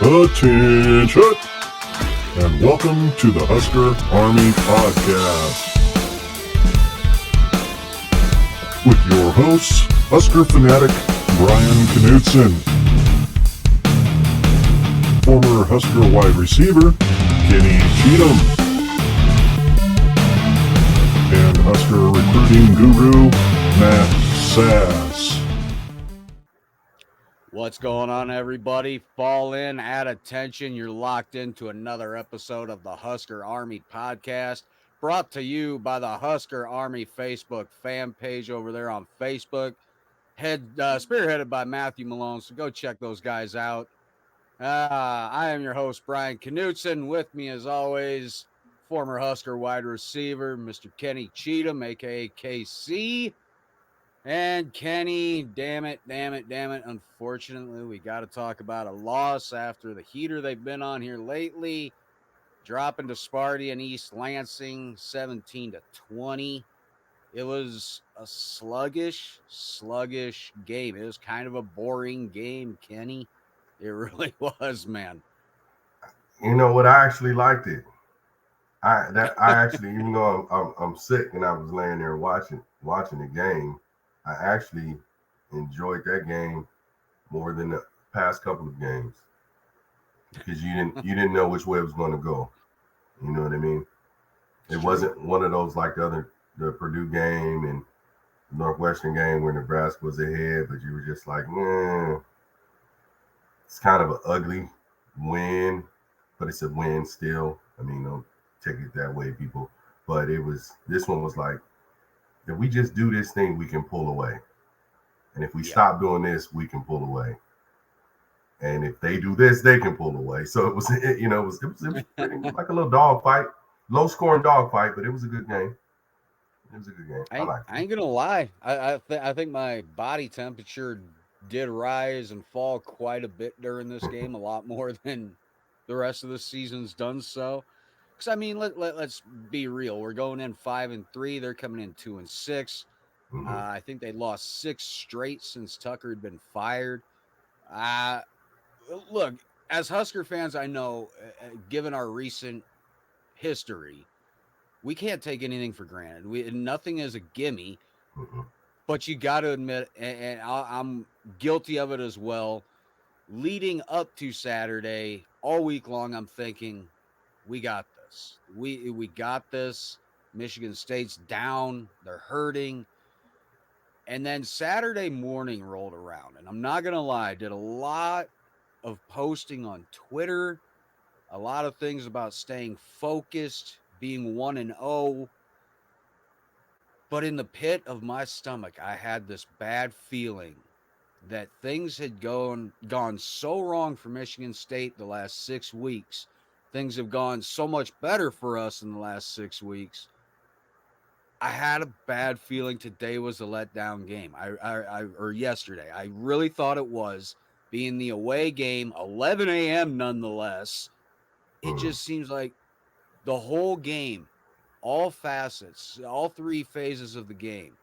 Attention! And welcome to the Husker Army Podcast. With your hosts, Husker fanatic Brian Knudsen, former Husker wide receiver Kenny Cheatham, and Husker recruiting guru Matt Sass. What's going on, everybody? Fall in, at attention. You're locked into another episode of the Husker Army Podcast, brought to you by the Husker Army Facebook fan page over there on Facebook, spearheaded by Matthew Malone. So go check those guys out. I am your host, Brian Knudsen. With me, as always, former Husker wide receiver, Mr. Kenny Cheatham, a.k.a. KC. And Kenny, damn it. Unfortunately, we got to talk about a loss after the heater they've been on here lately. Dropping to Sparty and East Lansing, 17-20. It was a sluggish game. It was kind of a boring game, Kenny. It really was, man. You know what? I actually liked it. I actually, even though I'm sick and I was laying there watching the game, I actually enjoyed that game more than the past couple of games because you didn't know which way it was going to go. You know what I mean? It wasn't one of those like the Purdue game and Northwestern game where Nebraska was ahead, but you were just like, it's kind of an ugly win, but it's a win still. I mean, don't take it that way, people. But this one was like, if we just do this thing, we can pull away. And if we stop doing this, we can pull away. And if they do this, they can pull away. So it was pretty like a little dog fight, low scoring dog fight, but it was a good game. It was a good game. I ain't gonna lie. I think my body temperature did rise and fall quite a bit during this game, a lot more than the rest of the season's done so. Because I mean, let's be real. We're going in 5-3. They're coming in 2-6. Mm-hmm. I think they lost 6 straight since Tucker had been fired. Look, as Husker fans, I know, given our recent history, we can't take anything for granted. Nothing is a gimme. Mm-hmm. But you got to admit, and I'm guilty of it as well, leading up to Saturday, all week long, I'm thinking, we got this. We got this. Michigan State's down. They're hurting. And then Saturday morning rolled around, and I'm not going to lie, I did a lot of posting on Twitter, a lot of things about staying focused, being 1-0. But in the pit of my stomach, I had this bad feeling that things had gone so wrong for Michigan State the last 6 weeks. Things have gone so much better for us in the last 6 weeks. I had a bad feeling today was a letdown game. Or yesterday. I really thought it was, being the away game, 11 a.m. nonetheless. It just seems like the whole game, all facets, all 3 phases of the game,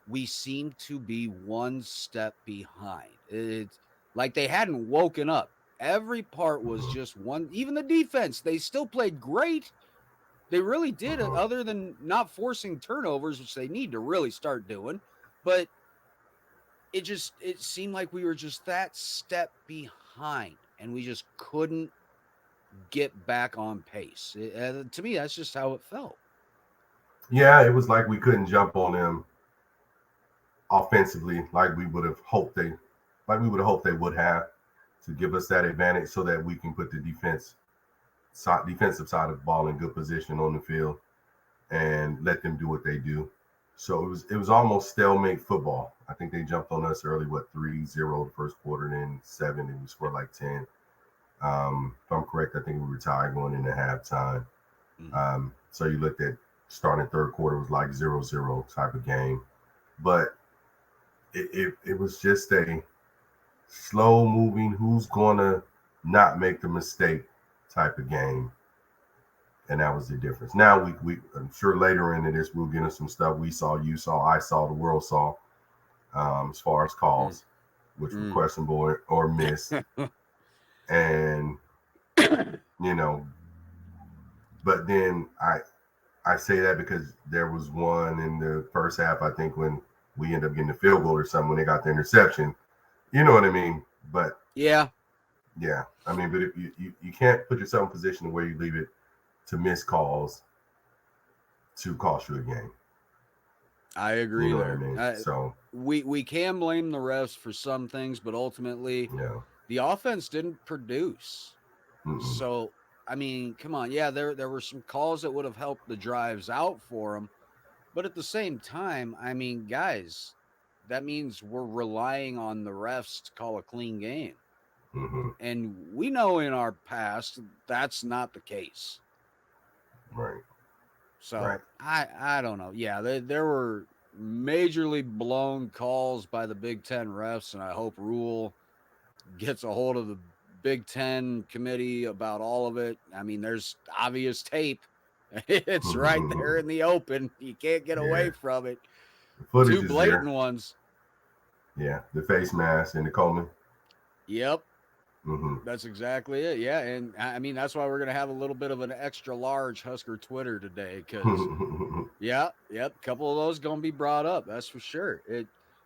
we seem to be one step behind. It's like they hadn't woken up. Every part was just one. Even the defense, they still played great. They really did, other than not forcing turnovers, which they need to really start doing. But it seemed like we were just that step behind, and we just couldn't get back on pace. To me, that's just how it felt. Yeah, it was like we couldn't jump on them offensively like we would have hoped they would have, to give us that advantage so that we can put the defensive side of the ball in good position on the field and let them do what they do. So it was almost stalemate football. I think they jumped on us early, 3-0 the first quarter, then 7, and we scored like 10. If I'm correct, I think we were tied going into halftime. Mm-hmm. So you looked at starting third quarter was like 0-0 type of game. But it was just a slow moving, who's going to not make the mistake type of game. And that was the difference. Now we I'm sure later into this we'll get into some stuff we saw, you saw, I saw, the world saw, as far as calls, which were questionable or missed. And you know, but then I say that because there was one in the first half, I think, when we ended up getting the field goal or something when they got the interception. You know what I mean? But Yeah, I mean, but if you can't put yourself in a position where you leave it to miss calls to cost you a game. I agree You know what I there. mean? So We can blame the refs for some things, but ultimately yeah. the offense didn't produce. Mm-mm. So I mean, come on, yeah, there were some calls that would have helped the drives out for them, but at the same time, I mean, guys, that means we're relying on the refs to call a clean game. Mm-hmm. And we know in our past that's not the case. Right. Right. So I don't know. Yeah, there were majorly blown calls by the Big Ten refs, and I hope Rule gets a hold of the Big Ten committee about all of it. I mean, there's obvious tape. It's right there in the open. You can't get Yeah. away from it. The footage Two is blatant there. ones. Yeah. The face mask and the Coleman. Yep. Mm-hmm. That's exactly it. Yeah. And I mean, that's why we're going to have a little bit of an extra large Husker Twitter today because, yeah, yep, a couple of those going to be brought up. That's for sure.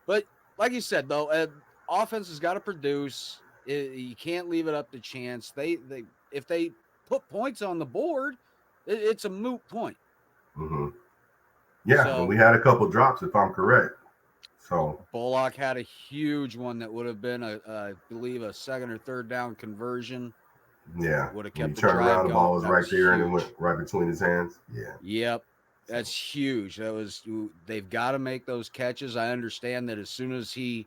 But like you said, though, offense has got to produce. You can't leave it up to chance. If they put points on the board, it's a moot point. Mm-hmm. Yeah, and So we had a couple drops, if I'm correct. So Bullock had a huge one that would have been I believe, a second or third down conversion. yeah, Would have when kept you the turn around, drive the ball going. was That right was there, and it went huge. right between his hands. Yeah. Yep. So That's huge. They've got to make those catches. I understand that as soon as he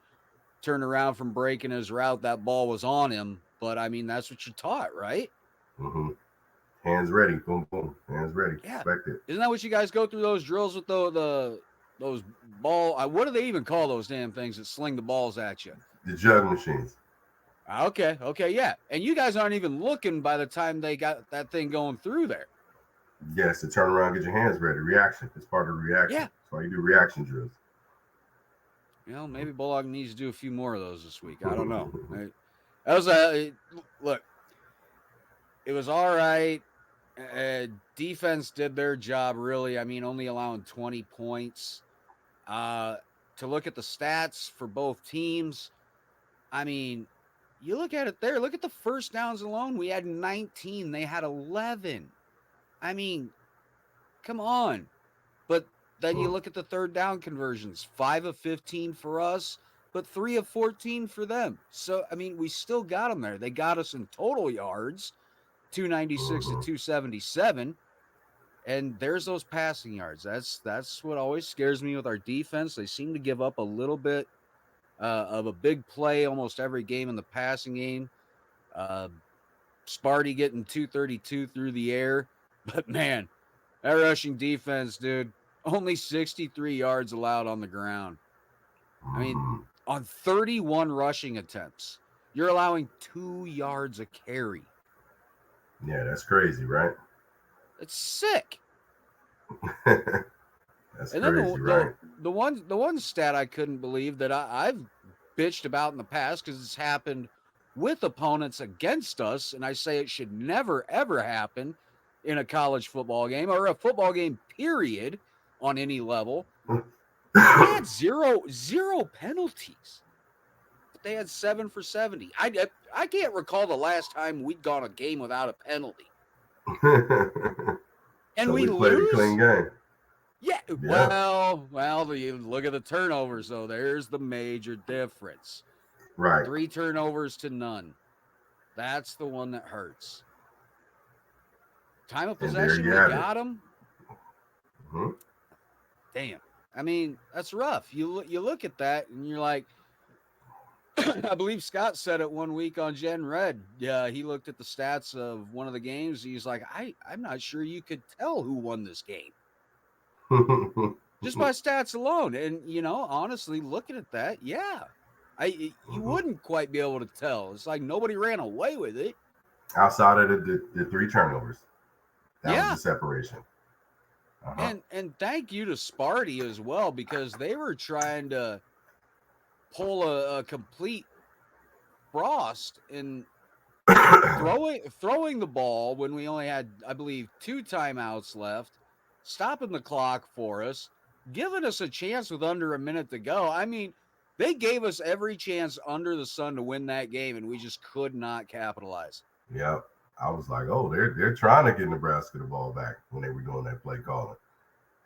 turned around from breaking his route, that ball was on him. But I mean, that's what you're taught, right? mm-hmm. Hands ready, boom, boom, hands ready. Yeah. Expect it. Isn't that what you guys go through those drills with those ball? What do they even call those damn things that sling the balls at you? The jug machines. Okay, yeah. And you guys aren't even looking by the time they got that thing going through there. Yes, to turn around, get your hands ready. Reaction. It's part of the reaction. Yeah. That's why you do reaction drills. Maybe Bullock needs to do a few more of those this week. I don't know. That was a look. It was all right. Defense did their job, really. I mean, only allowing 20 points. To look at the stats for both teams, I mean, you look at it there. Look at the first downs alone. We had 19. They had 11. I mean, come on. But then you look at the third down conversions, 5 of 15 for us, but 3 of 14 for them. So, I mean, we still got them there. They got us in total yards, 296 to 277. And there's those passing yards. That's what always scares me with our defense. They seem to give up a little bit of a big play almost every game in the passing game. Uh, Sparty getting 232 through the air. But man, that rushing defense, dude, only 63 yards allowed on the ground. I mean, on 31 rushing attempts, you're allowing 2 yards a carry. Yeah, that's crazy, right? It's sick. That's And then crazy, right? the one stat I couldn't believe that I've bitched about in the past because it's happened with opponents against us, and I say it should never ever happen in a college football game or a football game period on any level. We had zero penalties, but they had 7 for 70. I can't recall the last time we'd gone a game without a penalty, and So we we played a clean lose. game. Yeah, Yeah. well, you look at the turnovers, though. There's the major difference. Right. 3 turnovers to none. That's the one that hurts. Time of And there possession, you we have it. got them. Hmm. Damn. I mean, that's rough. You look at that and you're like, I believe Scott said it one week on Gen Red. Yeah, he looked at the stats of one of the games. He's like, I'm not sure you could tell who won this game just by stats alone. And honestly, looking at that, yeah, you wouldn't quite be able to tell. It's like nobody ran away with it. Outside of the 3 turnovers, that was Yeah, the separation. Uh-huh. and thank you to Sparty as well because they were trying to pull a complete Frost and throwing the ball when we only had, I believe, 2 timeouts left, stopping the clock for us, giving us a chance with under a minute to go. I mean, they gave us every chance under the sun to win that game, and we just could not capitalize. Yep. I was like, oh, they're trying to get Nebraska the ball back when they were doing that play calling.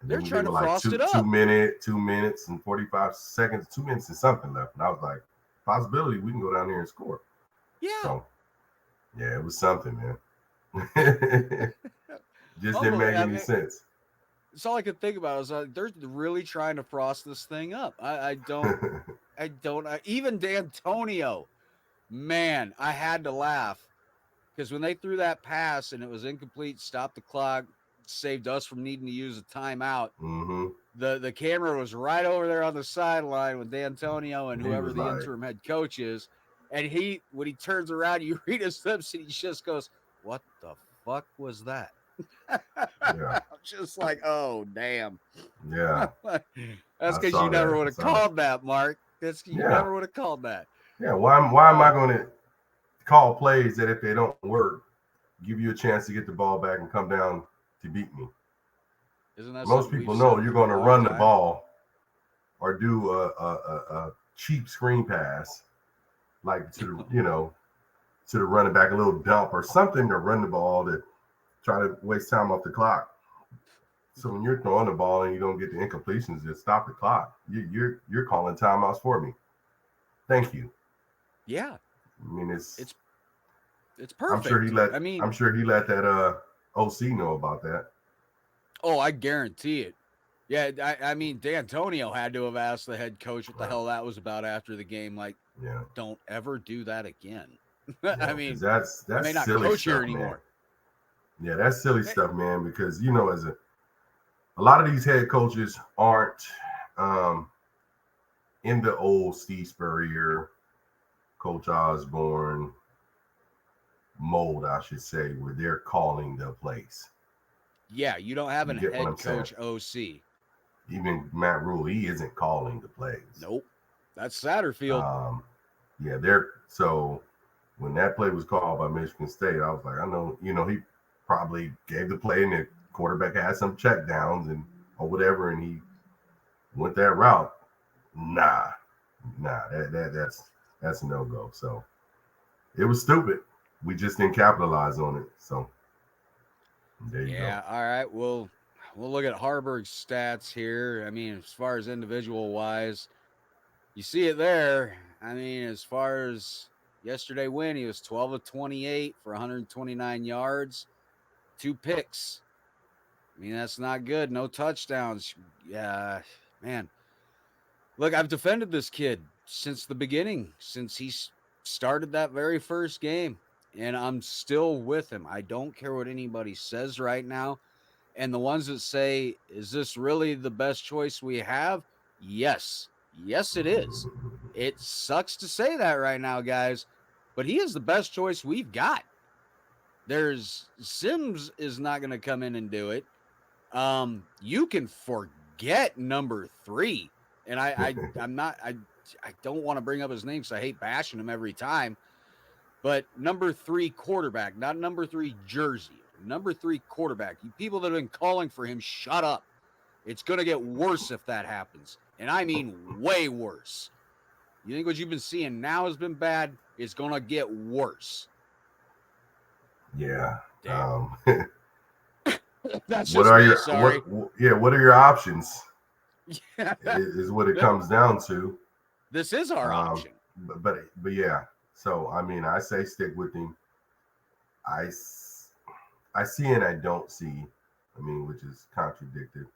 And They're they trying were to like frost it two up. minutes and 45 seconds, 2 minutes and something left. And I was like, possibility we can go down there and score. Yeah. So, yeah, it was something, man. Just didn't make any sense. That's all I could think about. I was like, they're really trying to frost this thing up. I don't. Even D'Antonio, man, I had to laugh because when they threw that pass and it was incomplete, stopped the clock, saved us from needing to use a timeout. Mm-hmm. The camera was right over there on the sideline with D'Antonio and whoever the interim head coach is. And when he turns around, you read his lips and he just goes, "What the fuck was that?" Yeah. I'm just like, oh, damn. Yeah. That's because you never would have called that, Mark. You never would have called that. Yeah. Why am I going to call plays that if they don't work, give you a chance to get the ball back and come down to beat me? Isn't that most people know you're going to run the ball or do a cheap screen pass, like to the running back, a little dump or something to run the ball to try to waste time off the clock. So when you're throwing the ball and you don't get the incompletions that stop the clock, you're calling timeouts for me. Thank you. Yeah. I mean it's perfect. I'm sure he let that OC know about that. Oh, I guarantee it. Yeah, I mean, D'Antonio had to have asked the head coach what the hell that was about after the game. Like, don't ever do that again. I mean, that's I may not silly coach stuff, here anymore. Man. Yeah, that's silly stuff, man. Because as a lot of these head coaches aren't in the old Steve Spurrier, Coach Osborne mold, I should say, where they're calling the plays. Yeah, you don't have a head coach OC. Even Matt Rule, he isn't calling the plays. Nope. That's Satterfield. So when that play was called by Michigan State, I was like, I know, he probably gave the play and the quarterback had some check downs or whatever, and he went that route. Nah, that's a no-go. So it was stupid. We just didn't capitalize on it. So there you go. Yeah, all right. We'll look at Harburg's stats here. I mean, as far as individual wise, you see it there. I mean, as far as yesterday win, he was 12 of 28 for 129 yards, 2 picks. I mean, that's not good. No touchdowns. Yeah, man. Look, I've defended this kid since the beginning, since he started that very first game, and I'm still with him. I don't care what anybody says right now. And the ones that say, is this really the best choice we have? Yes. Yes, it is. It sucks to say that right now, guys, but he is the best choice we've got. Sims is not going to come in and do it. You can forget number 3. And I don't want to bring up his name because I hate bashing him every time. But number 3 quarterback, not number 3 jersey. Number 3 quarterback. You people that have been calling for him, shut up. It's going to get worse if that happens. And I mean way worse. You think what you've been seeing now has been bad? It's going to get worse. Yeah. That's just me, sorry. What are your options? is what it comes down to. This is our option. But yeah. So, I mean, I say stick with him. I see and I don't see, I mean, which is contradicted,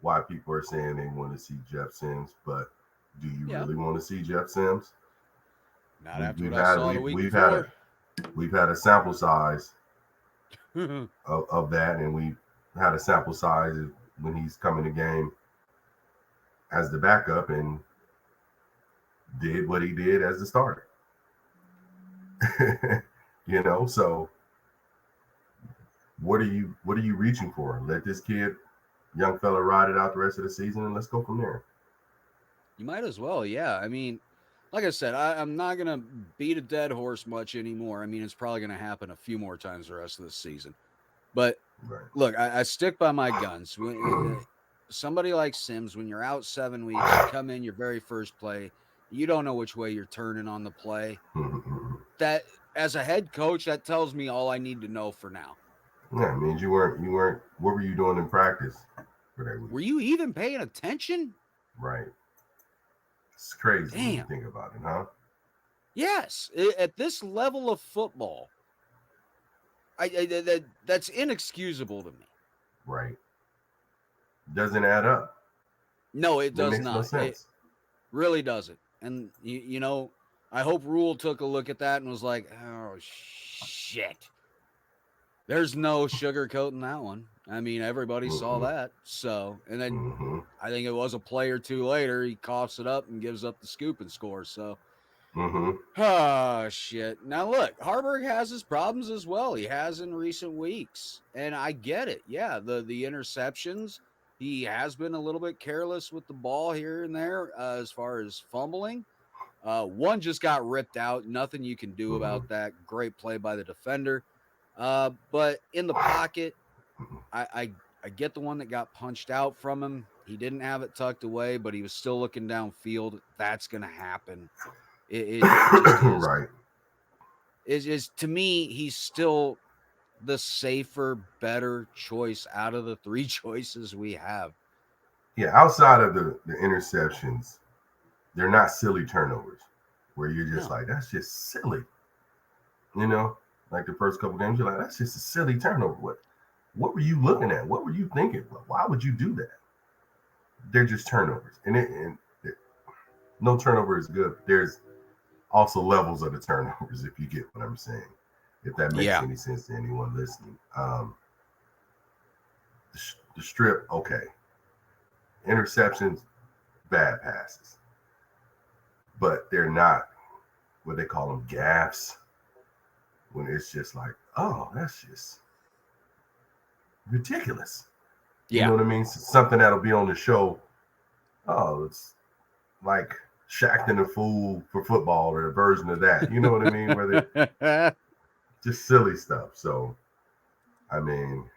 why people are saying they want to see Jeff Sims. But do you really want to see Jeff Sims? Not after what I saw the week before. We've had a sample size of that, and we had a sample size when he's coming to game as the backup and did what he did as the starter. So what are you reaching for? Let this young fella ride it out the rest of the season and let's go from there. You might as well. Yeah. I mean, like I said, I'm not going to beat a dead horse much anymore. I mean, it's probably going to happen a few more times the rest of the season. But Right. look, I stick by my guns. Somebody like Sims, when you're out 7 weeks, you come in your very first play, you don't know which way you're turning on the play. That, as a head coach, that tells me all I need to know for now. Yeah, it means you weren't. What were you doing in practice for that week? Were you even paying attention? Right. It's crazy when you Damn. think about it, huh? Yes, at this level of football, that's inexcusable to me. Right. Doesn't add up. No, it It does makes no not. It sense. really doesn't. And you know, I hope Rule took a look at that and was like, "Oh shit, there's no sugarcoating that one." I mean, everybody saw Mm-mm. that. So, and then Mm-hmm. I think it was a play or two later, he coughs it up and gives up the scoop and scores. So, Mm-hmm. oh shit. Now look, Harburg has his problems as well. He has in recent weeks. And I get it. Yeah, the interceptions. He has been a little bit careless with the ball here and there as far as fumbling. One just got ripped out. Nothing you can do Mm-hmm. about that. Great play by the defender. But in the pocket, I get the one that got punched out from him. He didn't have it tucked away, but he was still looking downfield. That's gonna happen. It just is. Right. Is to me, he's still the safer, better choice out of the three choices we have. Yeah. Outside of the interceptions, they're not silly turnovers where you're just No. like, that's just silly. You know, like the first couple games, you're like, that's just a silly turnover. What were you looking at? What were you thinking? Why would you do that? They're just turnovers, and no turnover is good. There's also levels of the turnovers, if you get what I'm saying. If that makes Yeah. any sense to anyone listening. The strip, okay. Interceptions, bad passes, but they're not what they call them gaffes. When it's just like, oh, that's just ridiculous. You know Yeah. what I mean? Something that'll be on the show. Oh, it's like Shaqtin' a Fool for football or a version of that. You know what I mean? Where they just silly stuff. So, I mean,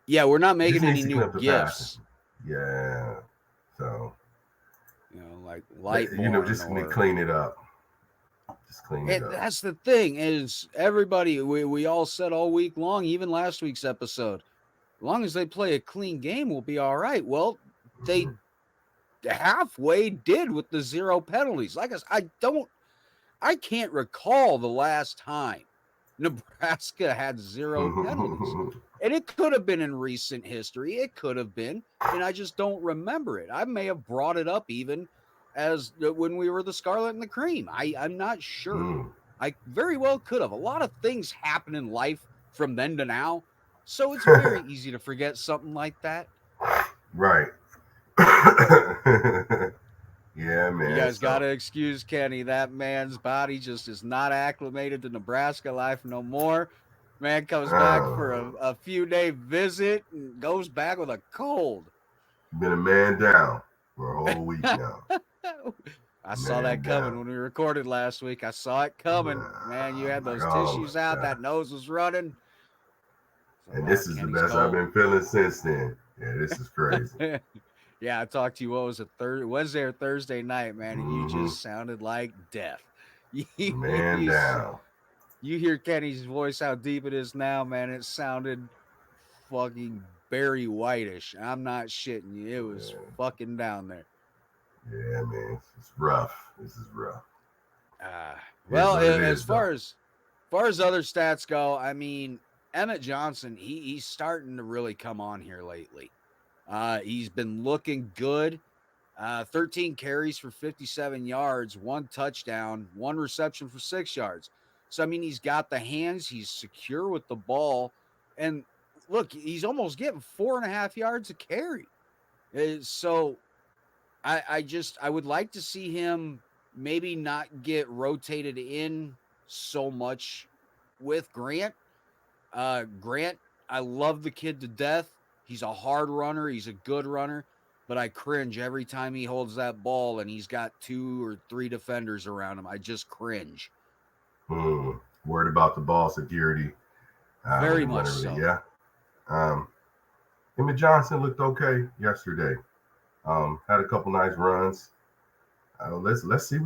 Yeah, we're not just making needs any to new clean up the passing. gifts. Yeah. So, Like Lightborn just or clean it up. Just clean it up. that's the thing is everybody we all said all week long, even last week's episode, as long as they play a clean game, we'll be all right. Well, they halfway did with the 0 penalties. Like I can't recall the last time Nebraska had 0 penalties. And it could have been in recent history. It could have been, and I just don't remember it. I may have brought it up even as when we were the Scarlet and the Cream. I'm not sure. I very well could have. A lot of things happen in life from then to now, so it's very easy to forget something like that. Right. Yeah, You man. guys got So, to excuse Kenny. That man's body just is not acclimated to Nebraska life no more. Man comes back for a few day visit and goes back with a cold. been a man down for a whole week now. I saw Man that coming down. when we recorded last week. I saw it coming. Man, you had Like, those oh tissues my out. God. That nose was running. So, And this is the Kenny's best I've cold. been feeling since then. Yeah, this is crazy. Yeah, I talked to you. What was it, Wednesday or Thursday night, man? And you Mm-hmm. just sounded like death. Man You down. You hear Kenny's voice, how deep it is now, man. It sounded fucking Barry Whitish. I'm not shitting you. It was Yeah, fucking down there. yeah, man. It's rough. This is rough. Uh, Here's well, what it as is, though. far as other stats go, I mean, Emmett Johnson, he's starting to really come on here lately. He's been looking good. 13 carries for 57 yards, 1 touchdown, 1 reception for 6 yards. So, I mean, he's got the hands, he's secure with the ball. And look, he's almost getting 4.5 yards a carry. So, I would like to see him maybe not get rotated in so much with Grant. Grant, I love the kid to death. He's a hard runner, he's a good runner. but I cringe every time he holds that ball and he's got 2 or 3 defenders around him. I just cringe. Worried about the ball security when Very he much run everything. so. Yeah. Emmett Johnson looked okay yesterday. Had a couple nice runs. Let's see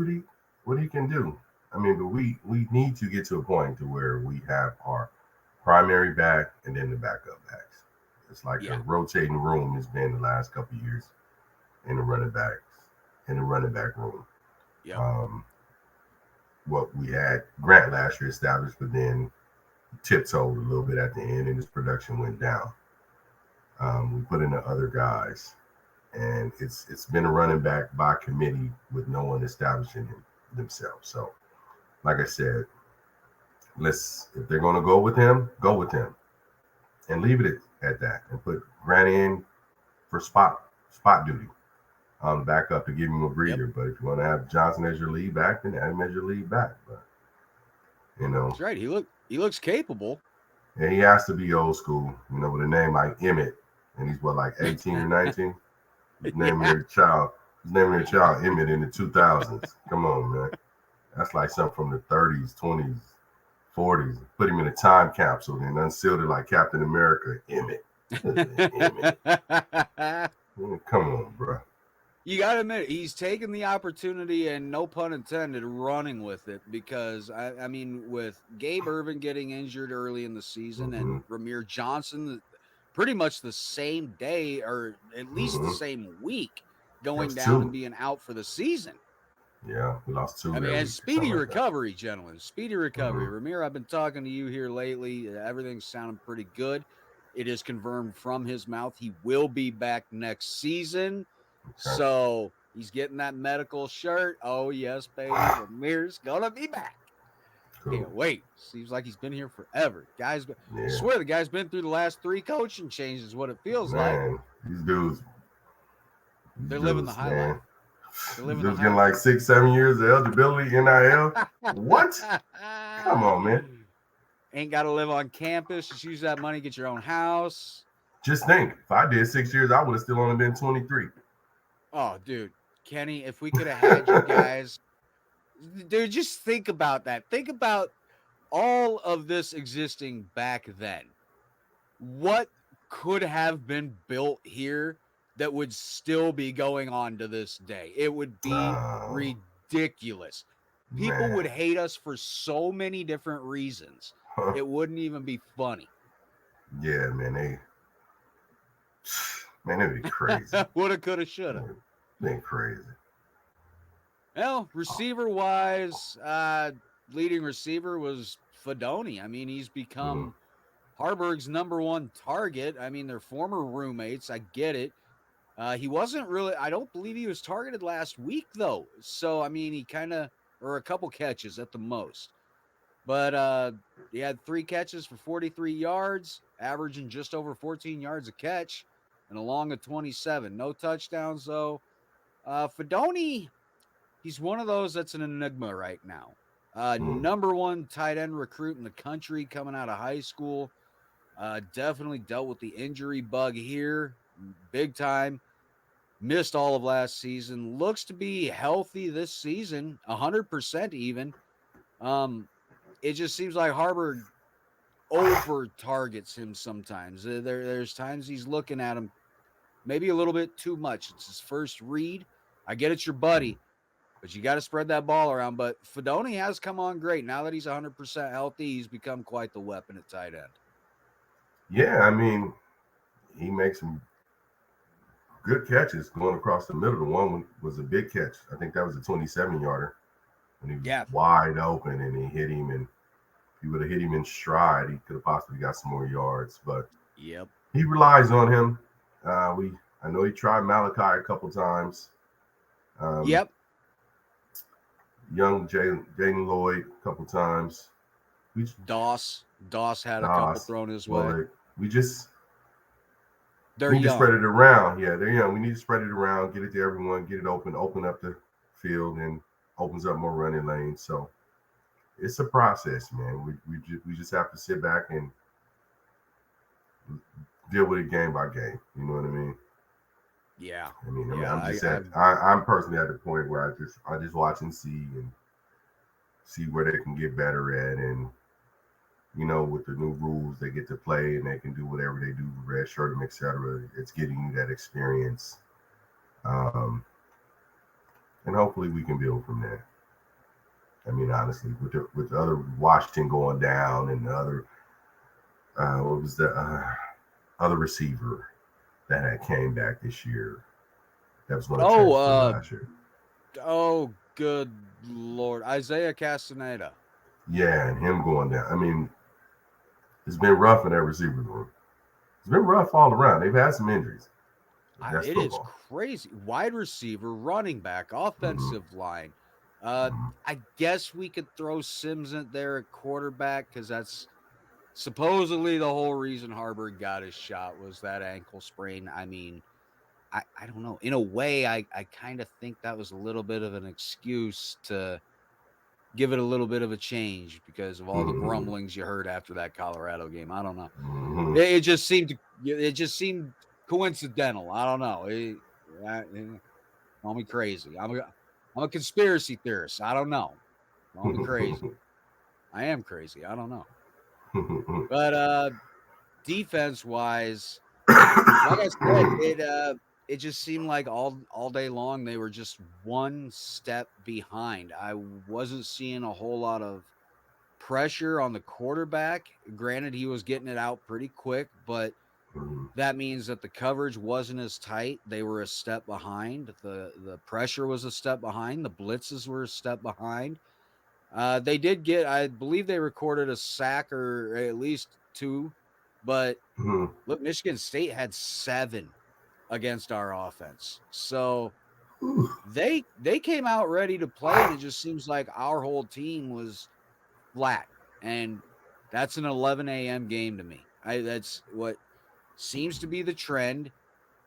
what he can do. I mean, but we need to get to a point to where we have our primary back and then the backup backs. It's like a rotating room has been the last couple of years in the running back room. Yep. What we had Grant last year established, but then tiptoed a little bit at the end, and his production went down. We put in the other guys, and it's been a running back by committee with no one establishing themselves. So, like I said, if they're going to go with him, and leave it at that, and put Grant in for spot duty. Back up to give him a breather. But if you want to have Johnson as your lead back, then have him as your lead back. But That's right. He looks capable. And he has to be old school, with a name like Emmett, and he's like 18 or 19. He's naming their child Emmett in the 2000s. Come on, man. That's like something from the 30s, 20s, 40s. Put him in a time capsule and unsealed it like Captain America. Emmett. Emmett. Come on, bro. You got to admit, he's taken the opportunity, and no pun intended, running with it, because, I mean, with Gabe Irvin getting injured early in the season and Ramir Johnson pretty much the same day, or at least the same week, going down and being out for the season. Yeah, we lost 2. I mean, and speedy recovery, gentlemen. Speedy recovery. Ramir, I've been talking to you here lately. Everything's sounding pretty good. It is confirmed from his mouth he will be back next season. Okay. So he's getting that medical shirt. Oh, yes, baby. Ramir's going to be back. Cool. Can't wait. Seems like he's been here forever. I swear the guy's been through the last 3 coaching changes, what it feels like. These dudes. They're living the high life. Dude's getting like 6-7 years of eligibility, NIL. What? Come on, man. Ain't got to live on campus. Just use that money, get your own house. Just think, if I did 6 years, I would have still only been 23. Oh, dude. Kenny, if we could have had you guys. Dude, just think about that. Think about all of this existing back then. What could have been built here that would still be going on to this day? It would be ridiculous. People would hate us for so many different reasons. It wouldn't even be funny. Yeah, man. It'd be crazy. Woulda, coulda, shoulda. Been crazy. Well, receiver-wise, leading receiver was Fedoni. I mean, he's become Harburg's -- target. I mean, they're former roommates. I get it. He wasn't really, I don't believe he was targeted last week, though. So, I mean, he or a couple catches at the most. But he had 3 catches for 43 yards, averaging just over 14 yards a catch, and along at 27. No touchdowns, though. Fedoni, he's one of those that's an enigma right now. Number 1 tight end recruit in the country coming out of high school. Definitely dealt with the injury bug here, big time. Missed all of last season. Looks to be healthy this season, 100% even. It just seems like Harburg over targets him sometimes. There's times he's looking at him maybe a little bit too much. It's his first read. I get it's your buddy, but you got to spread that ball around. But Fedoni has come on great. Now that he's 100% healthy, he's become quite the weapon at tight end. Yeah, I mean, he makes some good catches going across the middle. The one was a big catch. I think that was a 27-yarder. When he was wide open and he hit him, and if he would have hit him in stride, he could have possibly got some more yards. But he relies on him. I know he tried Malachi a couple times. Young Jaden Lloyd a couple times. Doss had a couple thrown his way. We just they're need young. To spread it around. Yeah, they're young. We need to spread it around, get it to everyone, get it open up the field, and opens up more running lanes. So it's a process, man. We just have to sit back and deal with it game by game. You know what I mean? Yeah. I mean, Yeah. I'm personally at the point where I just watch and see where they can get better at, and with the new rules, they get to play and they can do whatever they do, red shirt them, etc. It's getting you that experience, um, and hopefully we can build from there. I mean, honestly, with the other Washington going down and the other, what was the other receiver that had came back this year that was going to transfer last year? Oh, good Lord. Isaiah Castaneda. Yeah, and him going down. I mean, it's been rough in that receiver room. It's been rough all around. They've had some injuries. That's It is football. crazy. Wide receiver, running back, Mm-hmm. offensive line. Mm-hmm. I guess we could throw Sims in there at quarterback because that's supposedly the whole reason Harburg got his shot was that ankle sprain. I mean, I don't know. In a way, I kind of think that was a little bit of an excuse to give it a little bit of a change because of all the Mm-hmm. grumblings you heard after that Colorado game. I don't know. Mm-hmm. It just seemed coincidental. I don't know. Call me crazy. I'm a conspiracy theorist. I don't know. Call me crazy. I am crazy. I don't know. But defense wise, like I said, it just seemed like all day long they were just one step behind. I wasn't seeing a whole lot of pressure on the quarterback. Granted, he was getting it out pretty quick, but that means that the coverage wasn't as tight. They were a step behind. The pressure was a step behind. The blitzes were a step behind. They did get, I believe they recorded a sack or at least two, but look, Michigan State had 7 against our offense. So they came out ready to play, and it just seems like our whole team was flat. And that's an 11 a.m. game to me. That's what seems to be the trend.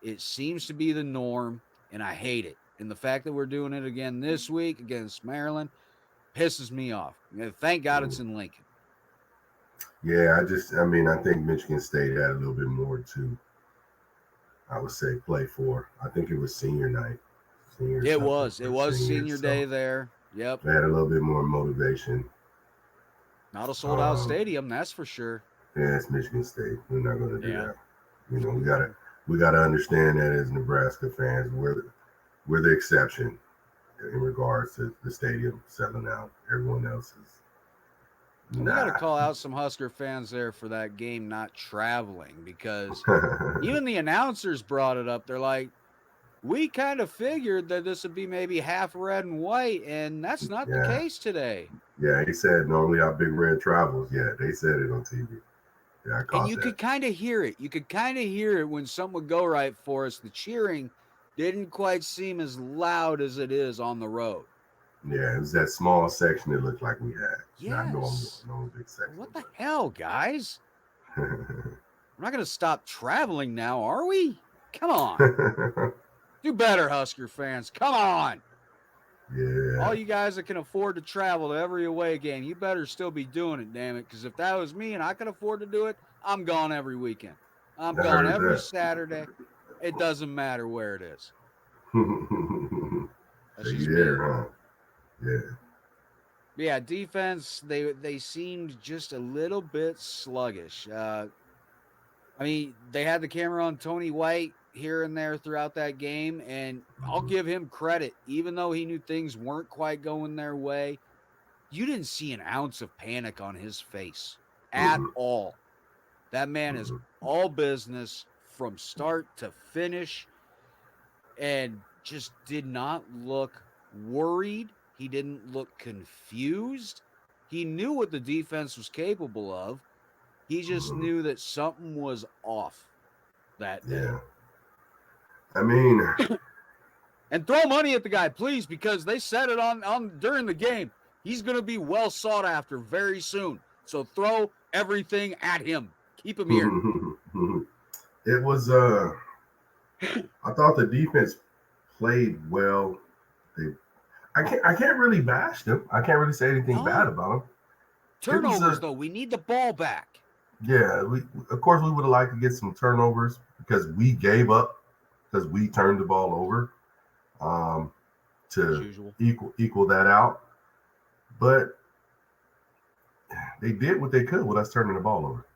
It seems to be the norm, and I hate it. And the fact that we're doing it again this week against Maryland pisses me off. Thank God it's in Lincoln. Yeah, I mean, I think Michigan State had a little bit more to, I would say, play for. I think it was senior night. It was senior day there. Yep. They had a little bit more motivation. Not a sold out stadium, that's for sure. Yeah, it's Michigan State. We're not going to do that. We gotta understand that as Nebraska fans, we're the exception in regards to the stadium selling out. Everyone else is. We got to call out some Husker fans there for that game not traveling because even the announcers brought it up. They're like, we kind of figured that this would be maybe half red and white, and that's not the case today. Yeah, he said normally how Big Red travels. Yeah, they said it on TV. Yeah, I caught and you could kind of hear it. You could kind of hear it when something would go right for us. The cheering didn't quite seem as loud as it is on the road. Yeah, it was that small section it looked like we had. Yes. Not normal big section. What the hell, guys? We're not going to stop traveling now, are we? Come on. Do better, Husker fans. Come on. Yeah. All you guys that can afford to travel to every away game, you better still be doing it, damn it. Because if that was me and I could afford to do it, I'm gone every weekend. I'm gone every Saturday. It doesn't matter where it is. That's just me. Huh? Yeah. Yeah, defense, they seemed just a little bit sluggish. I mean, they had the camera on Tony White here and there throughout that game, and I'll give him credit. Even though he knew things weren't quite going their way, you didn't see an ounce of panic on his face at all. That man is all business from start to finish and just did not look worried. He didn't look confused. He knew what the defense was capable of. He just knew that something was off that day. Yeah. I mean, and throw money at the guy, please, because they said it on during the game. He's going to be well sought after very soon. So throw everything at him. Keep him here. It was I thought the defense played well. I can't really bash them. I can't really say anything bad about them. Turnovers, though, we need the ball back. Yeah, of course we would have liked to get some turnovers because we gave up because we turned the ball over As to usual. equal that out. But they did what they could with us turning the ball over.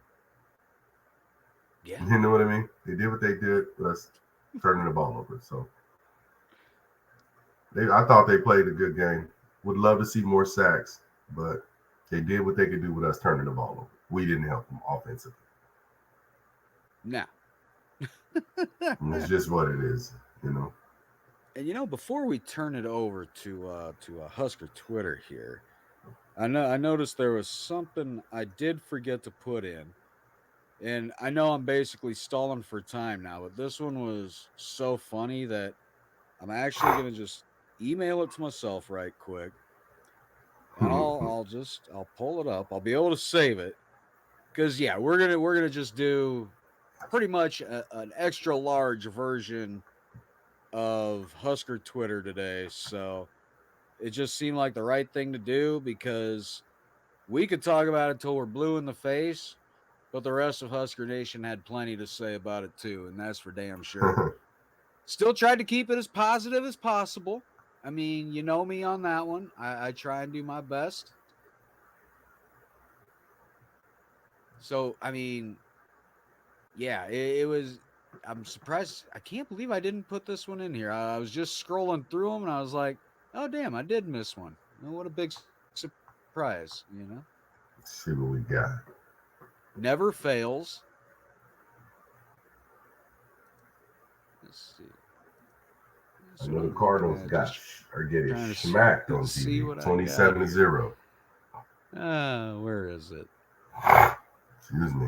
Yeah. You know what I mean? They did what they did with us turning the ball over. So I thought they played a good game. Would love to see more sacks, but they did what they could do with us turning the ball over. We didn't help them offensively. No. And it's just what it is, you know. And before we turn it over to Husker Twitter here, I noticed there was something I did forget to put in, and I know I'm basically stalling for time now, but this one was so funny that I'm actually gonna just email it to myself right quick, and I'll pull it up. I'll be able to save it because yeah, we're gonna just do pretty much an extra large version of Husker Twitter today, so it just seemed like the right thing to do because we could talk about it till we're blue in the face, but the rest of Husker Nation had plenty to say about it too, and that's for damn sure. Still tried to keep it as positive as possible. I mean, you know me on that one. I try and do my best. So, I mean, yeah, it was. I'm surprised. I can't believe I didn't put this one in here. I was just scrolling through them and I was like, oh, damn, I did miss one. What a big surprise. Let's see what we got. Never fails. Let's see. I That's what know the I'm looking Cardinals at. Just are getting trying smacked to on see TV, what I got 27 here. 0. Where is it? Excuse me.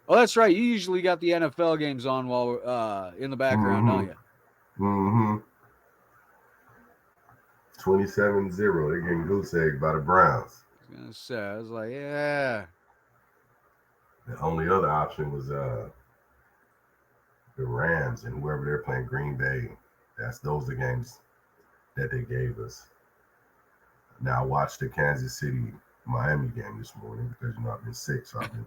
Oh, that's right. You usually got the NFL games on while in the background, don't you? Mm-hmm. 27 0. They're getting goose egg by the Browns. I was gonna say, I was like, yeah. The only other option was the Rams and whoever they're playing, Green Bay. Those are the games that they gave us. Now I watched the Kansas City Miami game this morning because I've been sick, so I've been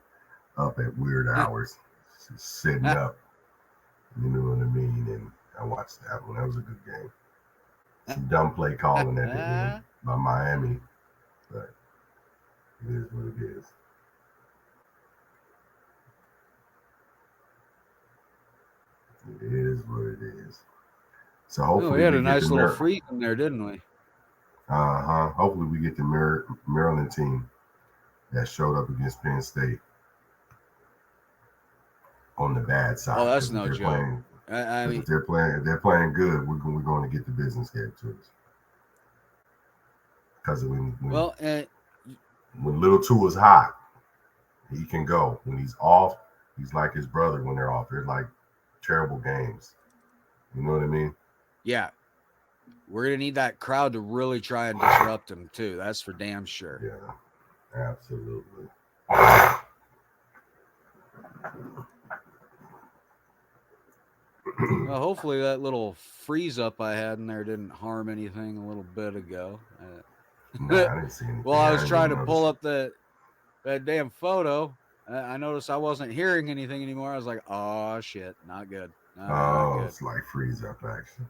up at weird hours, just sitting up. You know what I mean? And I watched that one. That was a good game. Some dumb play calling at the end by Miami, but it is what it is. It is what it is. So hopefully we had we a get the nice little freeze in there, didn't we? Hopefully we get the Maryland team that showed up against Penn State on the bad side. Oh, that's no joke. I mean, If they're playing good, we're going to get the business game to us. Because when little two is hot, he can go. When he's off, he's like his brother when they're off. They're like terrible games. You know what I mean? Yeah. We're going to need that crowd to really try and disrupt him, too. That's for damn sure. Yeah, absolutely. Well, hopefully that little freeze up I had in there didn't harm anything a little bit ago. Nah, I didn't see anything. Well, I was trying to pull up that damn photo. I noticed I wasn't hearing anything anymore. I was like, oh, shit, not good. Not good. It's like freeze up action.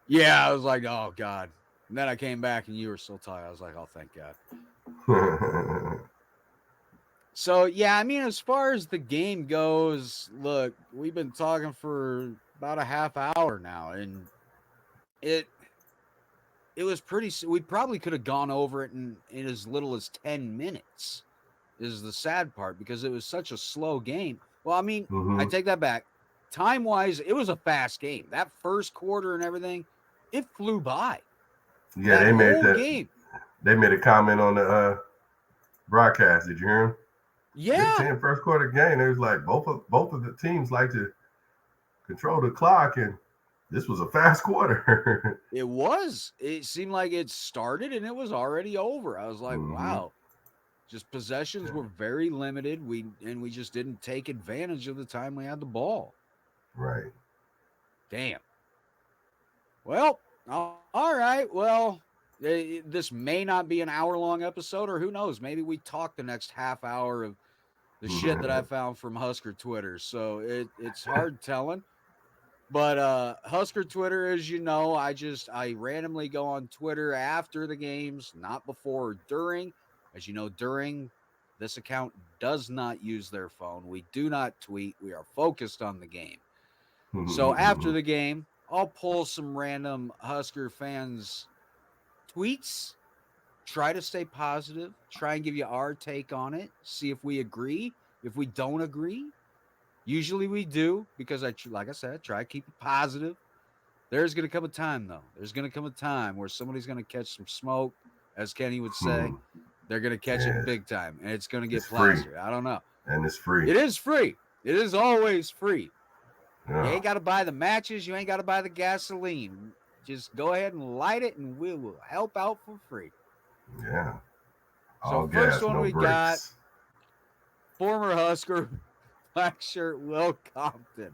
Yeah, I was like, oh, God. And then I came back and you were still tired. I was like, oh, thank God. So, yeah, I mean, as far as the game goes, look, we've been talking for about a half hour now, and it was pretty. We probably could have gone over it in as little as 10 minutes, is the sad part, because it was such a slow game. Well, I mean, I take that back. Time wise, it was a fast game. That first quarter and everything, it flew by. Yeah, that whole game. They made a comment on the broadcast. Did you hear him? Yeah. Big Ten first quarter game. It was like both of the teams like to control the clock, and this was a fast quarter. It was. It seemed like it started and it was already over. I was like, wow. Just possessions were very limited. We just didn't take advantage of the time we had the ball. Right. Damn. Well, all right. Well, this may not be an hour-long episode, or who knows? Maybe we talk the next half hour of the shit that I found from Husker Twitter. So it's hard telling. But Husker Twitter, as you know, I randomly go on Twitter after the games, not before or during. As you know, during, this account does not use their phone. We do not tweet. We are focused on the game. So after the game, I'll pull some random Husker fans' tweets, try to stay positive, try and give you our take on it, see if we agree. If we don't agree, usually we do, because like I said, try to keep it positive. There's going to come a time, though. There's going to come a time where somebody's going to catch some smoke, as Kenny would say. They're going to catch it big time, and it's going to get plastered. Free. I don't know. And it's free. It is free. It is always free. Yeah. You ain't got to buy the matches. You ain't got to buy the gasoline. Just go ahead and light it, and we will help out for free. Yeah. So first one we got, former Husker black shirt Will Compton.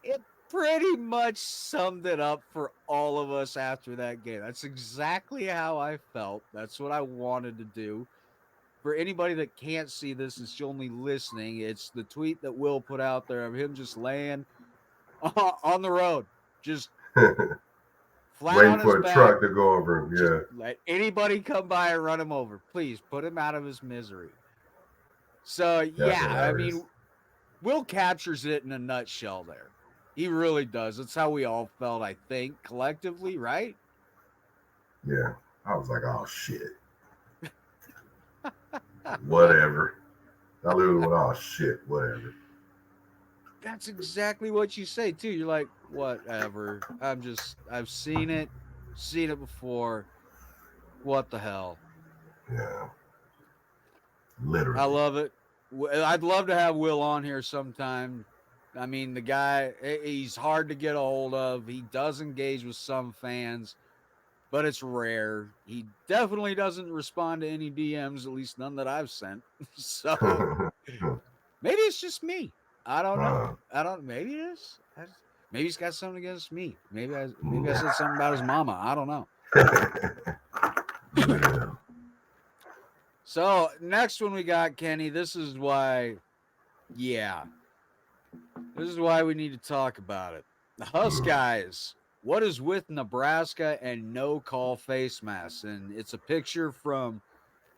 It pretty much summed it up for all of us after that game. That's exactly how I felt. That's what I wanted to do. For anybody that can't see this, it's only listening, it's the tweet that Will put out there of him just laying on the road, just flat waiting on for his a back. Truck to go over him. Yeah. Let anybody come by and run him over. Please put him out of his misery. So, yeah, I mean, Will captures it in a nutshell there. He really does. That's how we all felt, I think, collectively, right? Yeah. I was like, oh, shit. Whatever. I literally went, oh, shit, whatever. That's exactly what you say, too. You're like, whatever. I've seen it before. What the hell? Yeah. Literally. I love it. I'd love to have Will on here sometime. I mean, the guy, he's hard to get a hold of. He does engage with some fans, but it's rare. He definitely doesn't respond to any DMs, at least none that I've sent. So maybe it's just me. I don't know. Maybe it is. Maybe he's got something against me. Maybe I said something about his mama. I don't know. Yeah. So next one we got, Kenny. This is why we need to talk about it. The Huskers. What is with Nebraska and no call face masks? And it's a picture from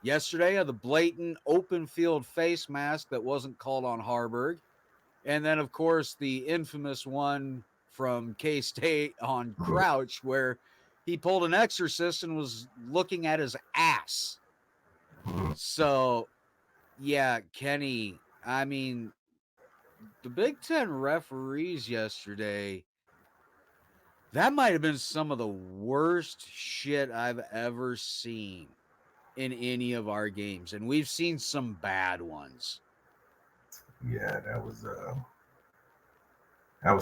yesterday of the blatant open field face mask that wasn't called on Harburg. And then, of course, the infamous one from K-State on Crouch, where he pulled an exorcist and was looking at his ass. So, yeah, Kenny, I mean, the Big Ten referees yesterday, that might have been some of the worst shit I've ever seen in any of our games. And we've seen some bad ones. Yeah, that was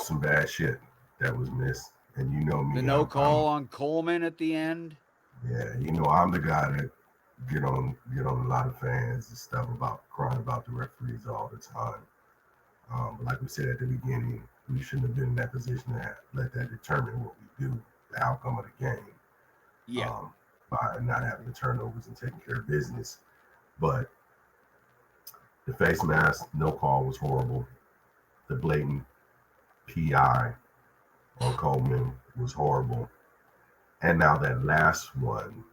some bad shit that was missed. And you know me. The no call on Coleman at the end. Yeah, you know, I'm the guy that get on a lot of fans and stuff about crying about the referees all the time. But like we said at the beginning, we shouldn't have been in that position to let that determine what we do, the outcome of the game. Yeah. By not having the turnovers and taking care of business. But the face mask, no call was horrible. The blatant PI on Coleman was horrible. And now that last one,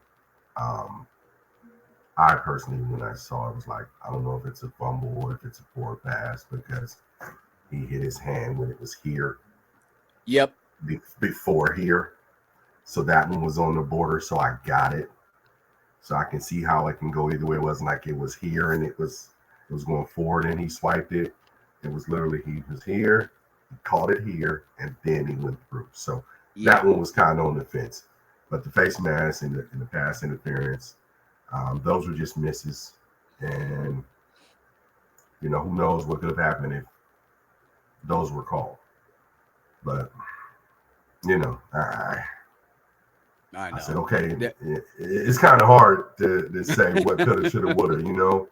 I personally, when I saw it, was like, I don't know if it's a fumble or if it's a poor pass, because he hit his hand when it was here. Yep. Before here. So that one was on the border, so I got it. So I can see how it can go either way. It wasn't like it was here and it was going forward and he swiped it. It was literally, he was here, he caught it here, and then he went through. So that one was kind of on the fence. But the face mask and the pass interference, those were just misses. And, you know, who knows what could have happened if those were called. But, you know, I know. I said, okay, it's kind of hard to say what could have, should have, would have, you know.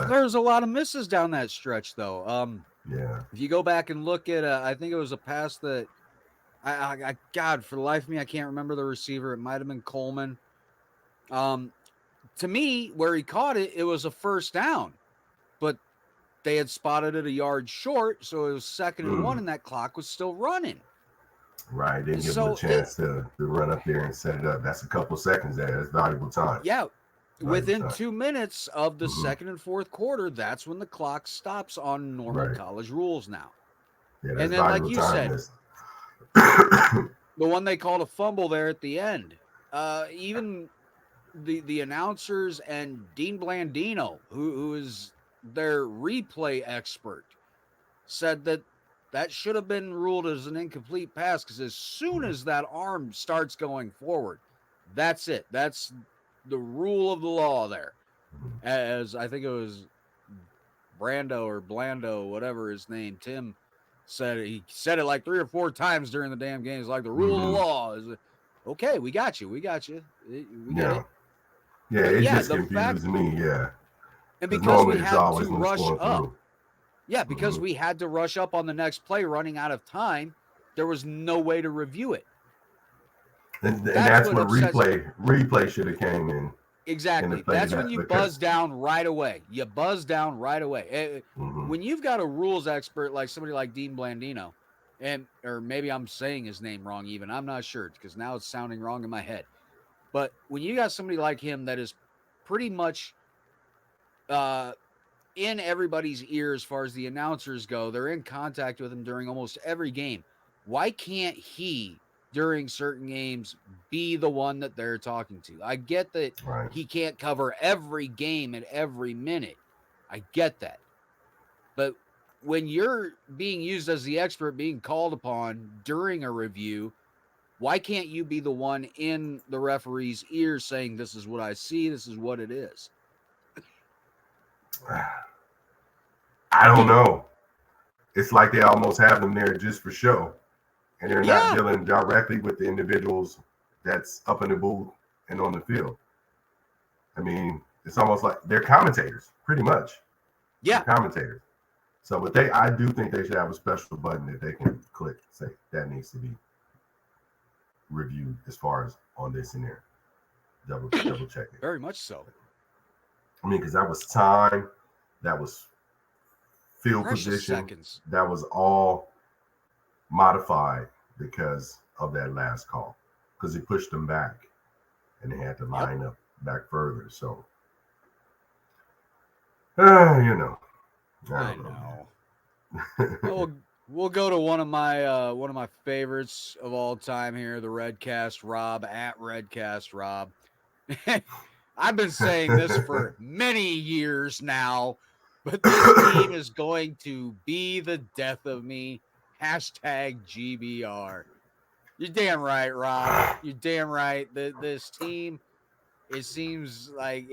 There's a lot of misses down that stretch, though. Yeah. If you go back and look at, I think it was a pass that, God, for the life of me, I can't remember the receiver. It might have been Coleman. to me, where he caught it, it was a first down, but they had spotted it a yard short, so it was 2nd and 1, and that clock was still running. Right. Didn't give him a So chance to run up there and set it up. That's a couple seconds there. That's valuable time. yeah, within time. 2 minutes of the second and fourth quarter, that's when the clock stops on normal college rules now. Yeah, that's and then, like valuable you time. said, the one they called a fumble there at the end, even the announcers and Dean Blandino, who is their replay expert, said that should have been ruled as an incomplete pass, because as soon as that arm starts going forward, that's it. That's the rule of the law there. As I think it was Blando, whatever his name, Tim said it. He said it like 3 or 4 times during the damn game. It's like the rule of the law is okay. We got you. We get it. Yeah, but it just confuses me. Yeah, and because we had to rush up. Through. Yeah, because we had to rush up on the next play, running out of time. There was no way to review it. And that's where replay should have came in. Exactly. That's when you buzz down right away. You buzz down right away. When you've got a rules expert like somebody like Dean Blandino, or maybe I'm saying his name wrong even. I'm not sure, because now it's sounding wrong in my head. But when you got somebody like him that is pretty much in everybody's ear as far as the announcers go, they're in contact with him during almost every game. Why can't he, during certain games, be the one that they're talking to? I get that he can't cover every game at every minute. I get that. But when you're being used as the expert, being called upon during a review, why can't you be the one in the referee's ear saying, this is what I see, this is what it is? I don't know. It's like they almost have them there just for show, and they're not dealing directly with the individuals that's up in the booth and on the field. I mean, it's almost like they're commentators, pretty much. Yeah, they're commentators. So, but I do think they should have a special button that they can click, say that needs to be reviewed as far as on this and there. Double check it. Very much so. I mean, because that was time, that was field Precious position, seconds. That was all modified because of that last call, because he pushed them back and they had to line up back further. So, I don't know. We'll go to one of my favorites of all time here, the Redcast Rob at Redcast Rob. I've been saying this for many years now, but this team is going to be the death of me. Hashtag GBR. You're damn right, Rob. You're damn right. This team, it seems like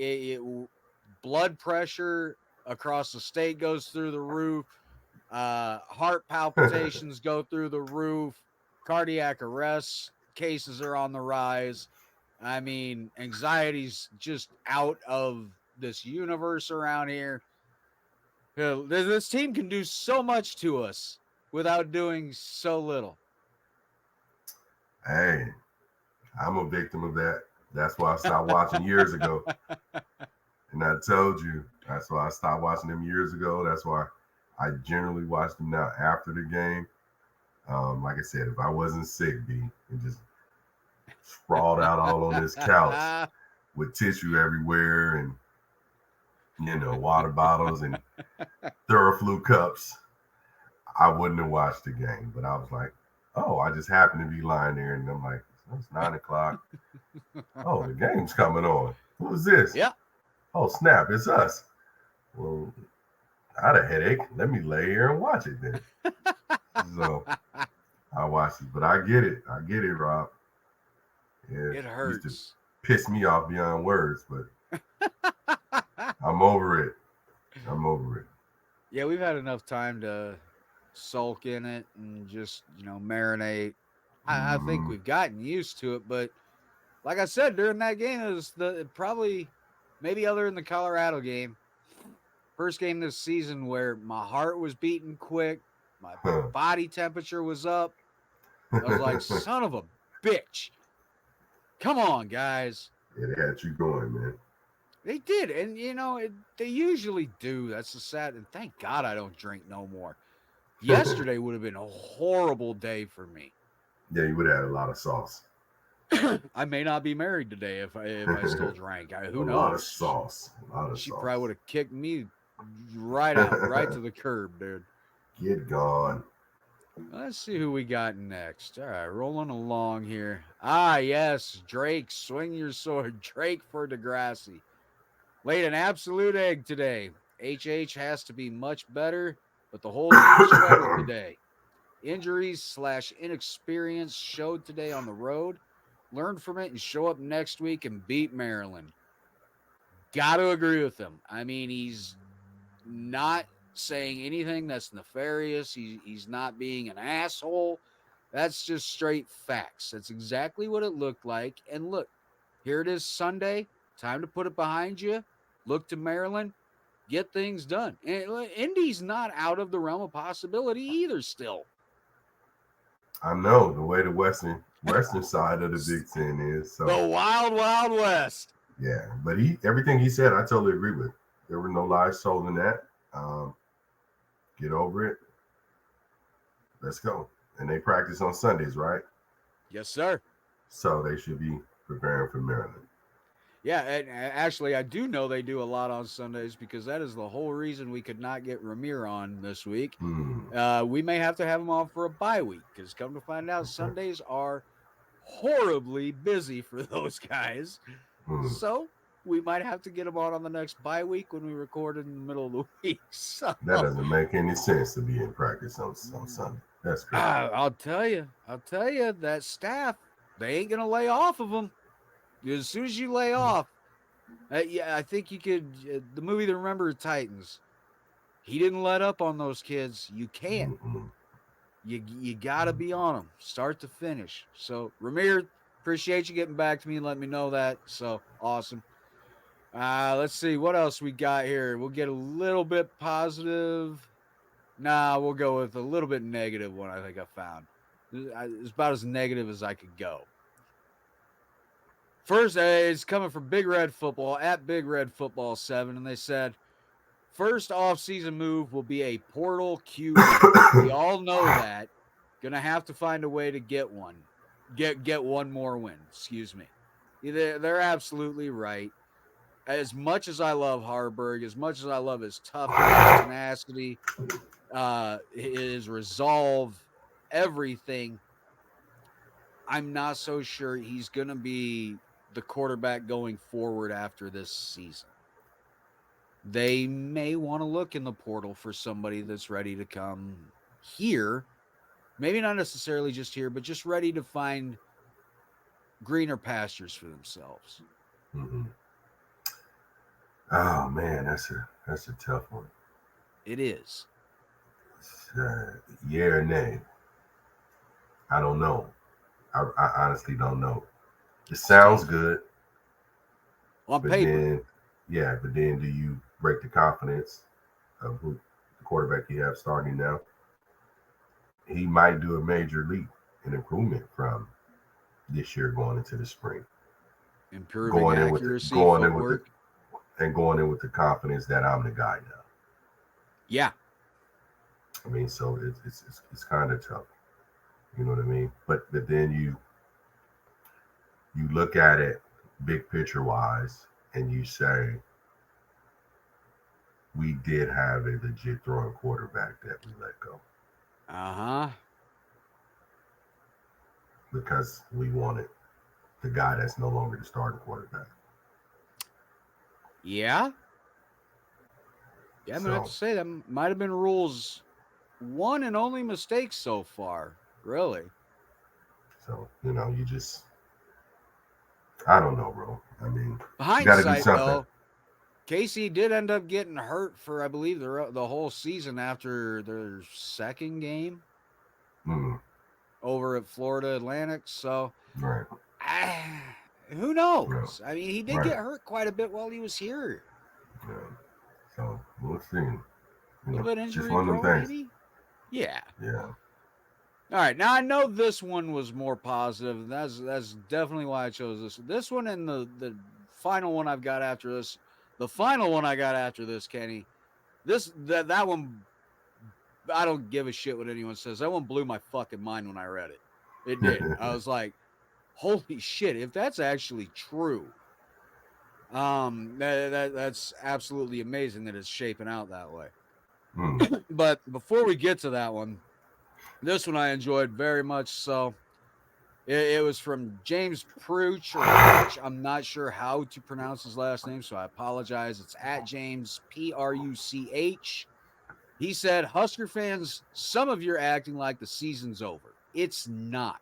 blood pressure across the state goes through the roof. Heart palpitations go through the roof. Cardiac arrest cases are on the rise. I mean, anxiety's just out of this universe around here. This team can do so much to us without doing so little. Hey, I'm a victim of that. That's why I stopped watching years ago. And I told you, that's why I stopped watching them years ago. That's why I generally watch them now after the game. Like I said, if I wasn't sick, and just sprawled out all on this couch with tissue everywhere and, water bottles and Theraflu cups, I wouldn't have watched the game. But I was like, oh, I just happened to be lying there, and I'm like, it's 9:00. Oh, the game's coming on. Who's this? Yeah. Oh, snap, it's us. Well, I had a headache. Let me lay here and watch it then. So I watched it, but I get it, Rob. Yeah, it hurts. Used to piss me off beyond words, but I'm over it. Yeah, we've had enough time to sulk in it and just, marinate. I think we've gotten used to it, but like I said, during that game, it was probably, maybe other than the Colorado game, first game this season where my heart was beating quick, my body temperature was up. I was like, son of a bitch. Come on, guys. It had you going, man. They did, and they usually do. That's the sad. And thank God I don't drink no more. Yesterday would have been a horrible day for me. Yeah, you would have had a lot of sauce. I may not be married today if I still drank. Who A knows? lot of sauce. A lot of She sauce. probably would have kicked me right out, right to the curb, dude. Get gone. Let's see who we got next. All right, rolling along here. Ah, yes, Drake, swing your sword. Drake for Degrassi. Laid an absolute egg today. HH has to be much better, but the whole team shredded today. Injuries / inexperience showed today on the road. Learn from it and show up next week and beat Maryland. Got to agree with him. I mean, he's not saying anything that's nefarious. He's not being an asshole. That's just straight facts. That's exactly what it looked like. And look, here it is Sunday. Time to put it behind you. Look to Maryland. Get things done. And Indy's not out of the realm of possibility either still. I know the way the western side of the Big Ten is. So the wild, wild west. Yeah, but everything he said, I totally agree with. There were no lies told in that. Get over it. Let's go. And they practice on Sundays, right? Yes, sir. So they should be preparing for Maryland. Yeah, and actually, I do know they do a lot on Sundays because that is the whole reason we could not get Ramir on this week. We may have to have him on for a bye week because come to find out, Sundays are horribly busy for those guys. So we might have to get him on the next bye week when we record in the middle of the week. So, that doesn't make any sense to be in practice on Sunday. That's crazy. I'll tell you, that staff, they ain't going to lay off of them. As soon as you lay off, I think you could, the movie The Remember Titans, he didn't let up on those kids. You can't. You got to be on them, start to finish. So, Ramir, appreciate you getting back to me and letting me know that. So, awesome. Let's see what else we got here. We'll get a little bit positive. Nah, we'll go with a little bit negative one I think I found. It's about as negative as I could go. First, it's coming from Big Red Football at Big Red Football 7, and they said, first off-season move will be a portal QB. We all know that. Gonna have to find a way to get one. Get one more win. Excuse me. They're absolutely right. As much as I love Harburg, as much as I love his toughness, tenacity, his resolve, everything, I'm not so sure he's gonna be the quarterback going forward after this season. They may want to look in the portal for somebody that's ready to come here. Maybe not necessarily just here, but just ready to find greener pastures for themselves. Oh man, that's a tough one. It is. Yeah or nay? I don't know. I honestly don't know. It sounds good. On paper. But then do you break the confidence of who the quarterback you have starting now? He might do a major leap in improvement from this year going into the spring. Improving accuracy, footwork. Going in with the confidence that I'm the guy now. Yeah. I mean, so it's kind of tough. You know what I mean? But then you look at it big picture wise and you say, we did have a legit throwing quarterback that we let go. Because we wanted the guy that's no longer the starting quarterback. Yeah. Yeah, I'm going to have to say that might have been Rule's one and only mistake so far. Really. So, you just, I don't know, bro. I mean, hindsight, you got to do something. Though, Casey did end up getting hurt for, I believe, the whole season after their second game over at Florida Atlantic. So, right. Who knows? I mean, he did get hurt quite a bit while he was here. Yeah. So, we'll see. A little bit injury prone, maybe? Yeah. Yeah. All right. Now, I know this one was more positive. That's definitely why I chose this. This one and the final one I've got after this The final one I got after this, Kenny, that one, I don't give a shit what anyone says. That one blew my fucking mind when I read it. It did. I was like, holy shit, if that's actually true, that's absolutely amazing that it's shaping out that way. But before we get to that one, this one I enjoyed very much so. It was from James Pruch or Pruch. I'm not sure how to pronounce his last name, so I apologize. It's at James Pruch. He said, Husker fans, some of you are acting like the season's over. It's not.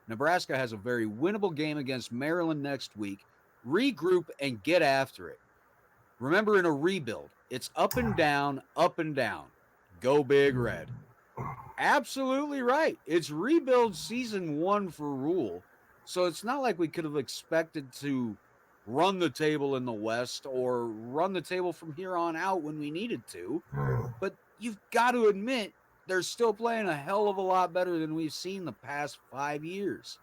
Nebraska has a very winnable game against Maryland next week. Regroup and get after it. Remember, in a rebuild, it's up and down, up and down. Go Big Red. Absolutely right. It's rebuild season 1 for Rule. So it's not like we could have expected to run the table in the West or run the table from here on out when we needed to. But you've got to admit, they're still playing a hell of a lot better than we've seen the past 5 years.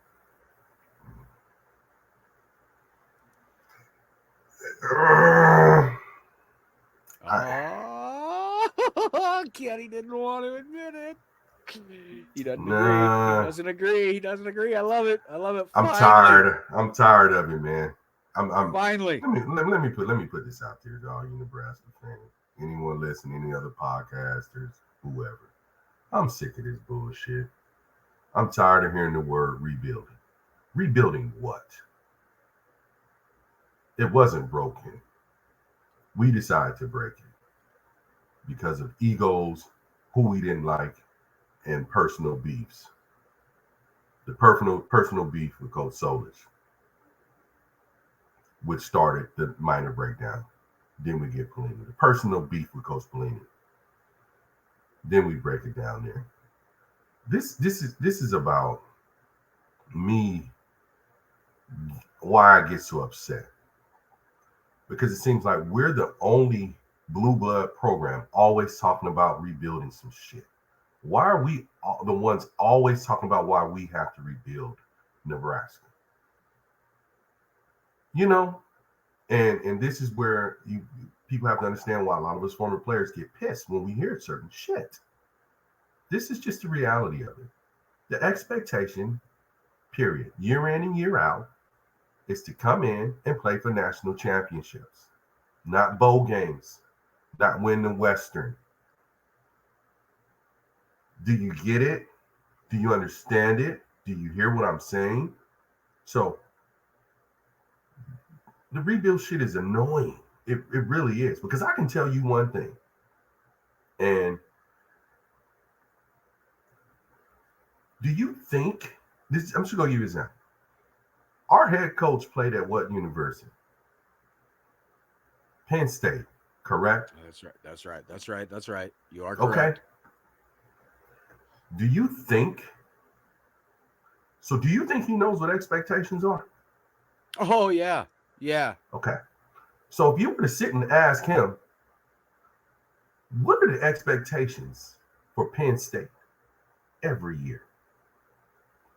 Kenny didn't want to admit it. He doesn't agree. He doesn't agree. He doesn't agree. I love it. I love it. I'm tired. I'm tired of it, man. I'm finally. Let me put this out there to all you Nebraska fans, anyone listening, any other podcasters, whoever. I'm sick of this bullshit. I'm tired of hearing the word rebuilding. Rebuilding what? It wasn't broken. We decided to break it because of egos, who we didn't like, and personal beefs. The personal beef with Coach Solich, which started the minor breakdown. Then we get Pelini. The personal beef with Coach Pelini. Then we break it down there. This is about me, why I get so upset. Because it seems like we're the only blue blood program always talking about rebuilding some shit. Why are we the ones always talking about why we have to rebuild Nebraska? You know, and this is where people have to understand why a lot of us former players get pissed when we hear certain shit. This is just the reality of it. The expectation, period, year in and year out, is to come in and play for national championships, not bowl games, not win the Western. Do you get it? Do you understand it? Do you hear what I'm saying? So the rebuild shit is annoying. It really is. Because I can tell you one thing. And do you think this? I'm just going to give you an example. Our head coach played at what university? Penn State, correct? That's right. You are correct. Okay. Do you think he knows what expectations are? Oh, yeah. Yeah. Okay. So if you were to sit and ask him, what are the expectations for Penn State every year?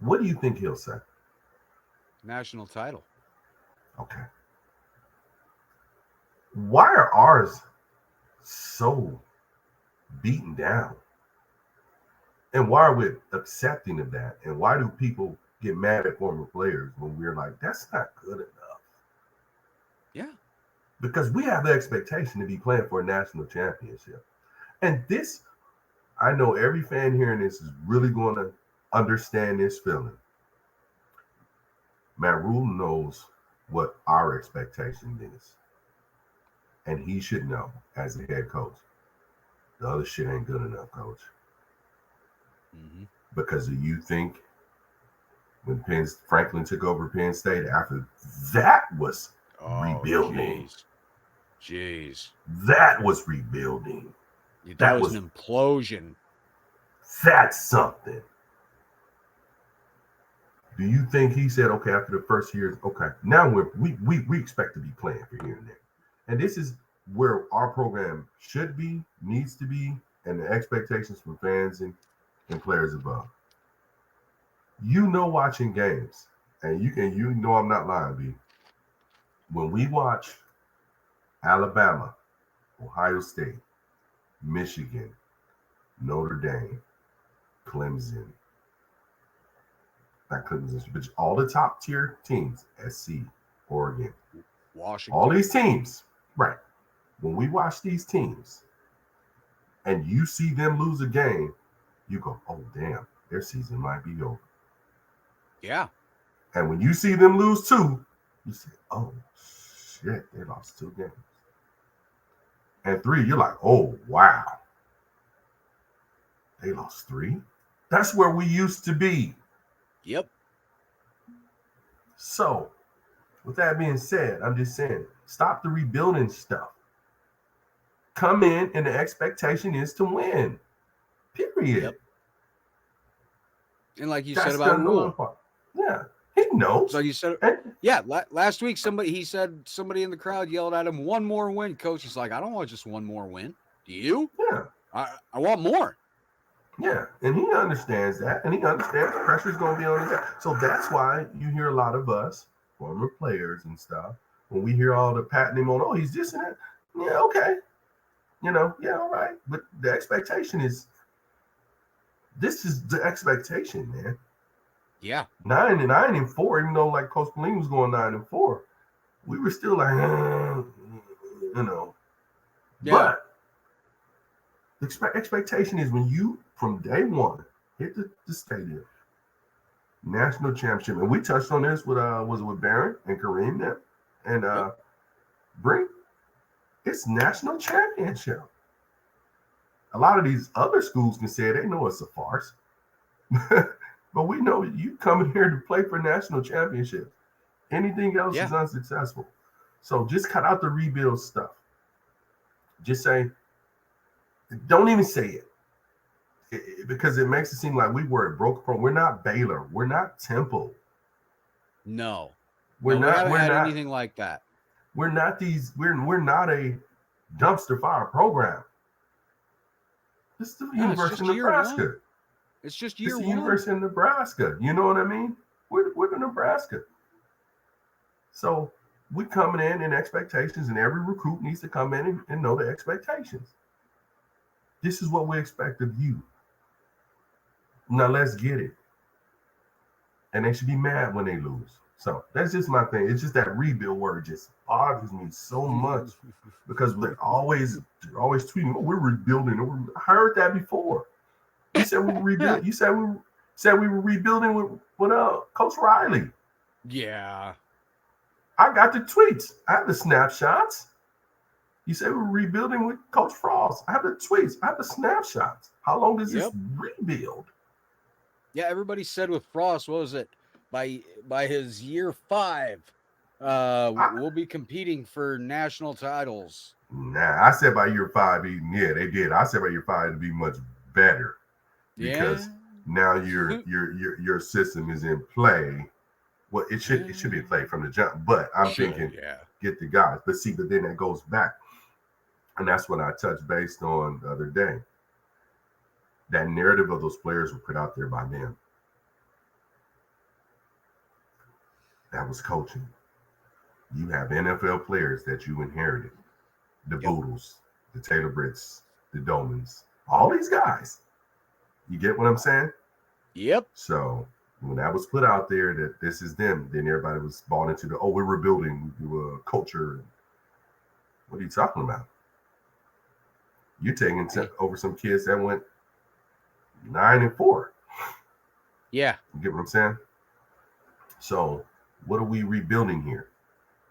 What do you think he'll say? National title. Okay. Why are ours so beaten down? And why are we accepting of that? And why do people get mad at former players when we're like, that's not good enough? Yeah. Because we have the expectation to be playing for a national championship. And this, I know every fan hearing this is really going to understand this feeling. Matt Rule knows what our expectation is. And he should know as the head coach. The other shit ain't good enough, coach. Mm-hmm. Because do you think when Franklin took over Penn State, after that was rebuilding? Jeez. That was rebuilding. That was an implosion. That's something. Do you think he said, okay, after the first year, okay, now we expect to be playing for here and there? And this is where our program should be, needs to be, and the expectations from fans and players above. You know, watching games, and you know I'm not lying, B. When we watch Alabama, Ohio State, Michigan, Notre Dame, Clemson. Not Clemson, but all the top tier teams, SC, Oregon, Washington. all these teams, right? When we watch these teams and you see them lose a game, you go, oh, damn, their season might be over. Yeah. And when you see them lose 2, you say, oh, shit, they lost 2 games. And 3, you're like, oh, wow. They lost 3? That's where we used to be. Yep. So, with that being said, I'm just saying, stop the rebuilding stuff. Come in, and the expectation is to win. Period. Yep. And like you That's said about the annoying Rule. part. Yeah, he knows. So you said, yeah, last week somebody in the crowd yelled at him, "One more win, coach." He's like, "I don't want just one more win. Do you? Yeah. I want more." Yeah, and he understands that, and he understands the pressure's going to be on his head. So that's why you hear a lot of us, former players and stuff, when we hear all the patting him on, oh, he's this and that. Yeah, okay. Yeah, all right. But the expectation is, this is the expectation, man. Yeah. 9-4, even though like Coach Pelini was going 9-4, we were still like, Yeah. But the expectation is when you, from day one, hit the stadium, national championship, and we touched on this with was it with Barron and Kareem there, and Brink, it's national championship. A lot of these other schools can say they know it's a farce. But we know you coming here to play for national championships. Anything else is unsuccessful. So just cut out the rebuild stuff. Just say, don't even say it, because it makes it seem like we were a broken program. We're not Baylor. We're not Temple. No. We haven't had anything like that. We're not these. We're not a dumpster fire program. This is the University of Nebraska. It's just year one. It's the University of Nebraska. You know what I mean? We're the Nebraska. So we coming in expectations, and every recruit needs to come in and know the expectations. This is what we expect of you. Now let's get it. And they should be mad when they lose. So that's just my thing. It's just that rebuild word just bothers me so much because they're always tweeting, "Oh, we're rebuilding." I heard that before. You said we were rebuilding. You said we were rebuilding with Coach Riley. Yeah. I got the tweets. I have the snapshots. You said we were rebuilding with Coach Frost. I have the tweets. I have the snapshots. How long does this rebuild? Yeah, everybody said with Frost, what was it? By his year 5, we'll be competing for national titles. Nah, I said by year 5, they did. I said by year 5 it'd be much better because now your system is in play. Well, it should be in play from the jump, but I'm thinking get the guys. But then that goes back, and that's what I touched based on the other day. That narrative of those players were put out there by them. That was coaching. You have NFL players that you inherited. The Boodles, the Taylor Britts, the Dolmans, all these guys. You get what I'm saying? Yep. So when that was put out there that this is them, then everybody was bought into we're rebuilding culture. What are you talking about? You're taking over some kids that went 9-4. Yeah. You get what I'm saying? So what are we rebuilding here?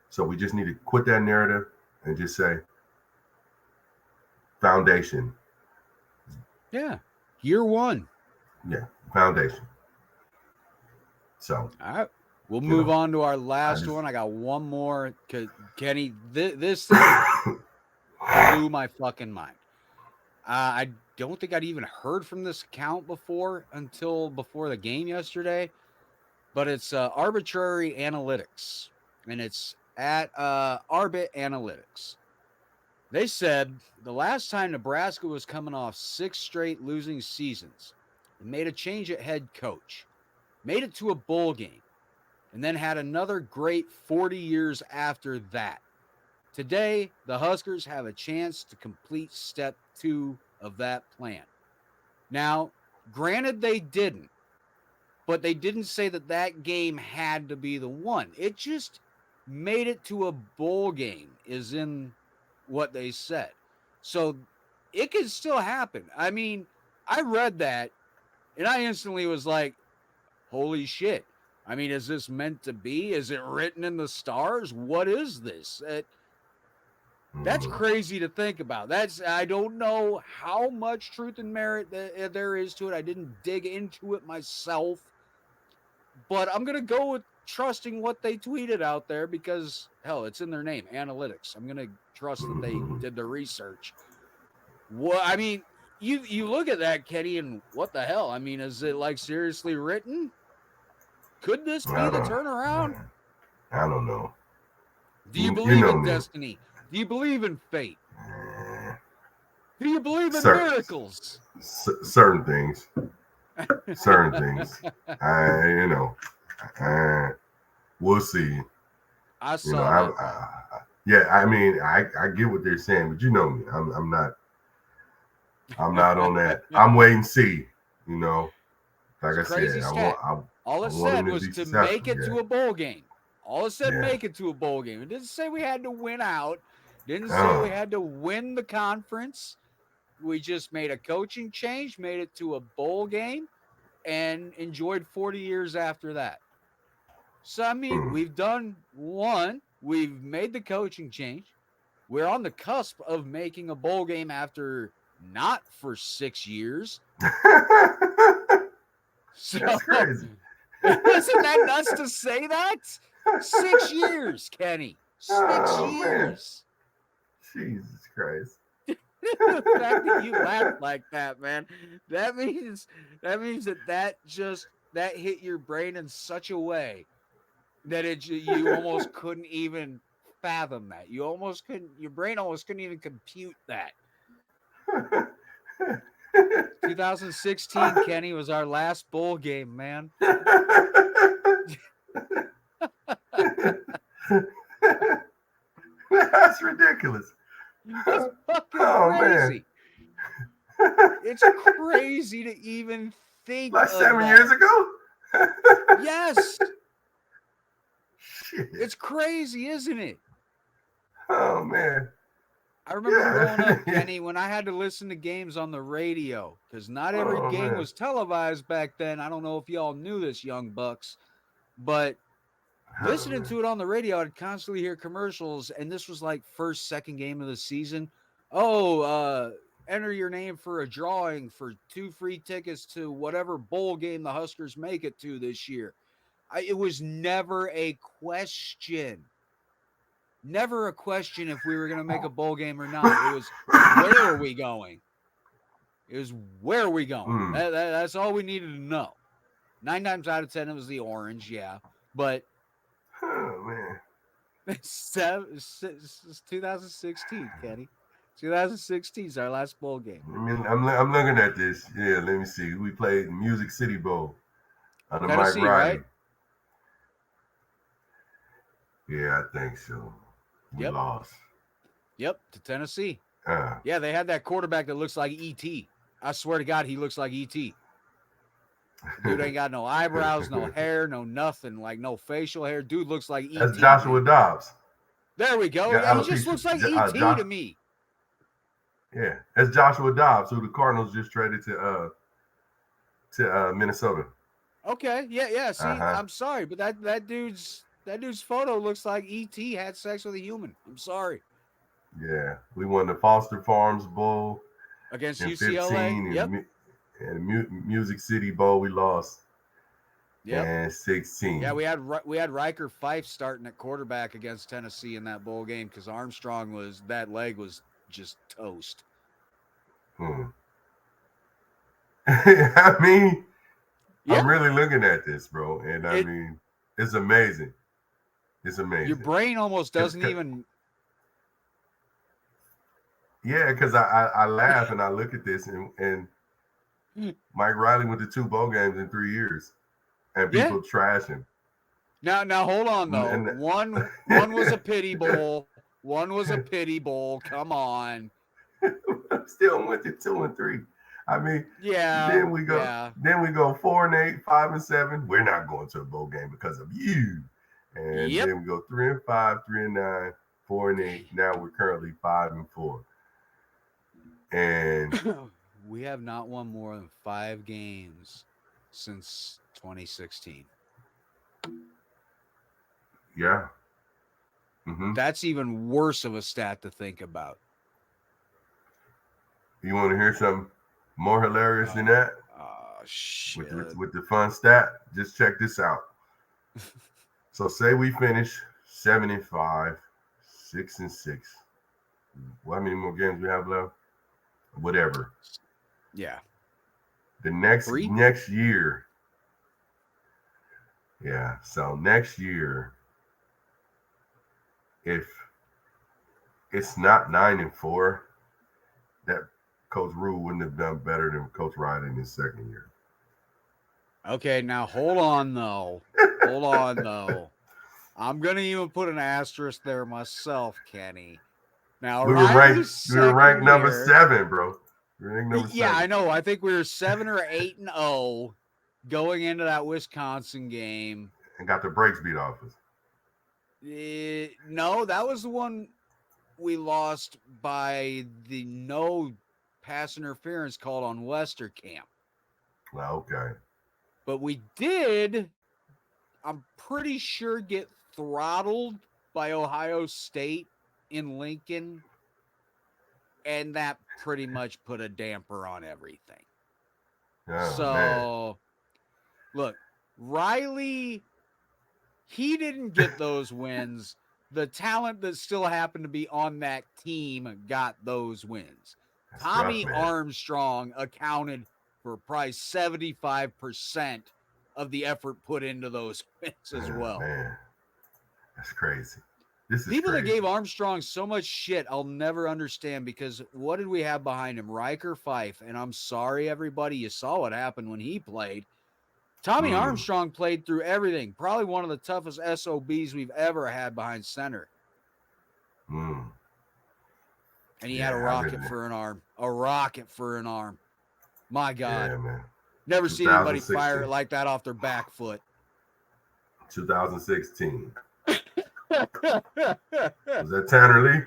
So we just need to quit that narrative and just say foundation. Yeah. Year 1. Yeah. Foundation. So all right. We'll move on to our last one. I got one more. Kenny, this thing blew my fucking mind. I don't think I'd even heard from this account until before the game yesterday, but it's Arbitrary Analytics, and it's at Arbit Analytics. They said the last time Nebraska was coming off 6 straight losing seasons, it made a change at head coach, made it to a bowl game, and then had another great 40 years after that. Today, the Huskers have a chance to complete step 2 of that plan. Now, granted, they didn't, but they didn't say that game had to be the one. It just made it to a bowl game, is in what they said. So it could still happen. I mean, I read that and I instantly was like, holy shit. I mean, is this meant to be? Is it written in the stars? What is this? That's crazy to think about. I don't know how much truth and merit there is to it. I didn't dig into it myself, but I'm going to go with trusting what they tweeted out there because, hell, it's in their name, analytics. I'm going to trust that they did the research. Well, I mean, you look at that, Kenny, and what the hell? I mean, is it like seriously written? Could this be the turnaround? I don't know. Do you believe in destiny? Do you believe in fate? Do you believe in miracles? Certain things. Certain things. We'll see. I saw yeah, I mean, I get what they're saying, but you know me. I'm not on that. I'm waiting and see. You know, like I said, all it said was to make it to a bowl game. All it said, make it to a bowl game. It didn't say we had to win out. Didn't say we had to win the conference. We just made a coaching change, made it to a bowl game, and enjoyed 40 years after that. So, I mean, we've done one. We've made the coaching change. We're on the cusp of making a bowl game after not for 6 years. So, that's crazy. Isn't that nuts to say that? 6 years, Kenny. 6 years. Man. Jesus Christ. The fact that you laugh like that, man, that means that hit your brain in such a way that you almost couldn't even fathom that. Your brain almost couldn't even compute that. 2016, Kenny, was our last bowl game, man. That's ridiculous. It's fucking crazy. Man. It's crazy to even think like 7 years ago? Yes. Shit. It's crazy, isn't it? Oh, man. I remember growing up, Kenny, when I had to listen to games on the radio, because not every game was televised back then. I don't know if y'all knew this, young bucks, but listening to it on the radio, I'd constantly hear commercials, and this was like first, second game of the season. Enter your name for a drawing for 2 free tickets to whatever bowl game the Huskers make it to this year. It was never a question. Never a question if we were going to make a bowl game or not. It was, where are we going? It was, where are we going? That's all we needed to know. 9 times out of 10, it was the orange, yeah. But oh, man. It's 2016, Kenny. 2016 is our last bowl game. I mean, I'm looking at this. Yeah, let me see. We played Music City Bowl under Mike Riley. Right? Yeah, I think so. We lost. Yep, to Tennessee. Yeah, they had that quarterback that looks like E.T. I swear to God, he looks like E.T. Dude ain't got no eyebrows, no hair, no nothing, like no facial hair. Dude looks like E.T. That's Joshua Dobbs. There we go. Yeah, he just looks like E.T. to me. Yeah, that's Joshua Dobbs, who the Cardinals just traded to Minnesota. Okay, yeah. See, I'm sorry, but that dude's photo looks like E.T. had sex with a human. I'm sorry. Yeah, we won the Foster Farms Bowl against UCLA. And Music City Bowl we lost. Yep. And 16. Yeah, we had Riker Fife starting at quarterback against Tennessee in that bowl game because Armstrong that leg was just toast. I mean, I'm really looking at this, bro, and I mean, it's amazing. It's amazing. Your brain almost doesn't even. Yeah, because I laugh and I look at this and Mike Riley went to 2 bowl games in 3 years, and people trash him. Now hold on though. One was a pity bowl. One was a pity bowl. Come on. Still went to 2-3. I mean, Yeah. then we go 4-8, 5-7. We're not going to a bowl game because of you. And Yep. then we go 3-5, 3-9, 4-8. Now we're currently 5-4. And we have not won more than 5 games since 2016. yeah. Mm-hmm. That's even worse of a stat to think about. You want to hear something more hilarious than that? Shit. With the fun stat, just check this out. So say we finish 75, 6-6. Well, how many more games we have left? Whatever. Yeah. The next 3? year. Yeah. So next year, if it's not 9-4, that Coach Rule wouldn't have done better than Coach Riley in his second year. Okay, now hold on though. I'm gonna even put an asterisk there myself, Kenny. Now We were ranked number 7, bro. We were ranked number 7. I know. I think we were 7 or 8-0 going into that Wisconsin game. And got the brakes beat off us. No, that was the one we lost by the no pass interference called on Westerkamp. Well, okay. But we did, I'm pretty sure, get throttled by Ohio State in Lincoln. And that pretty much put a damper on everything. Oh, so, man. Look, Riley, he didn't get those wins. The talent that still happened to be on that team got those wins. That's Tommy rough, man. Armstrong accounted for probably 75% of the effort put into those wins as well. Man, that's crazy. People that gave Armstrong so much shit, I'll never understand, because what did we have behind him? Riker Fife. And I'm sorry, everybody, you saw what happened when he played. Tommy Armstrong played through everything. Probably one of the toughest SOBs we've ever had behind center. And he had a rocket for an arm. My God. Yeah, man. Never seen anybody fire it like that off their back foot. 2016. Was that Tanner Lee?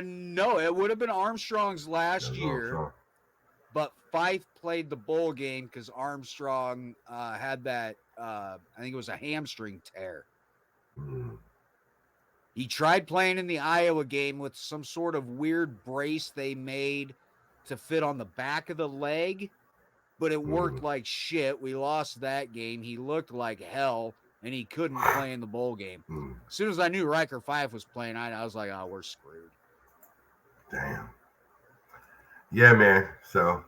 No, it would have been Armstrong's last year. Armstrong. But Fife played the bowl game because Armstrong had that, I think it was a hamstring tear. He tried playing in the Iowa game with some sort of weird brace they made to fit on the back of the leg, but it worked like shit. We lost that game. He looked like hell, and he couldn't play in the bowl game. As soon as I knew Riker Fife was playing, I was like, oh, we're screwed. Damn. Yeah, man. So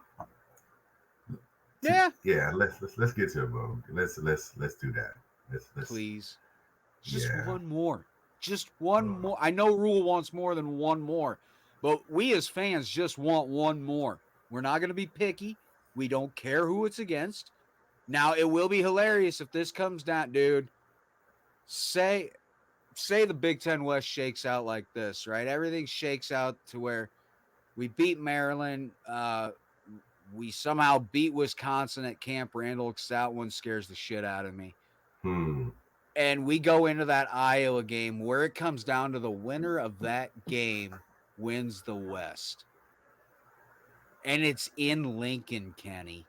yeah, let's get to it, bro. Let's do that. Let's please. Just one more. Just one more. I know Rule wants more than one more, but we as fans just want one more. We're not going to be picky. We don't care who it's against. Now, it will be hilarious if this comes down, dude. Say the Big Ten West shakes out like this, right? Everything shakes out to where we beat Maryland. We somehow beat Wisconsin at Camp Randall, because that one scares the shit out of me. And we go into that Iowa game where it comes down to the winner of that game wins the West. And it's in Lincoln, Kenny.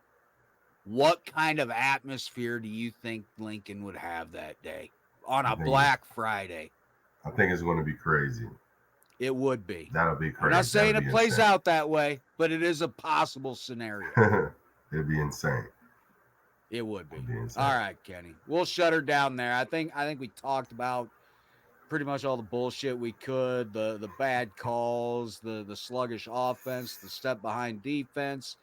What kind of atmosphere do you think Lincoln would have that day on a Black Friday? I think it's going to be crazy. It would be. That'll be crazy. I'm not saying it plays out that way, but it is a possible scenario. It'd be insane. It would be. All right, Kenny. We'll shut her down there. I think we talked about pretty much all the bullshit we could, the bad calls, the sluggish offense, the step behind defense.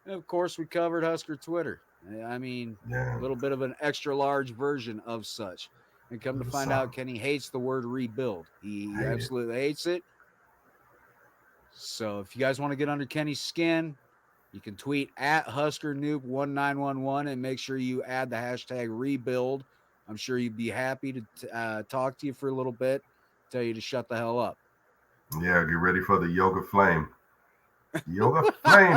And of course, we covered Husker Twitter. I mean, a little bit of an extra large version of such. And come to find out, Kenny hates the word rebuild. He absolutely hates it. So if you guys want to get under Kenny's skin, you can tweet at HuskerNoop1911 and make sure you add the hashtag rebuild. I'm sure you'd be happy to talk to you for a little bit. tell you to shut the hell up. Yeah, get ready for the yoga flame. Yoga flame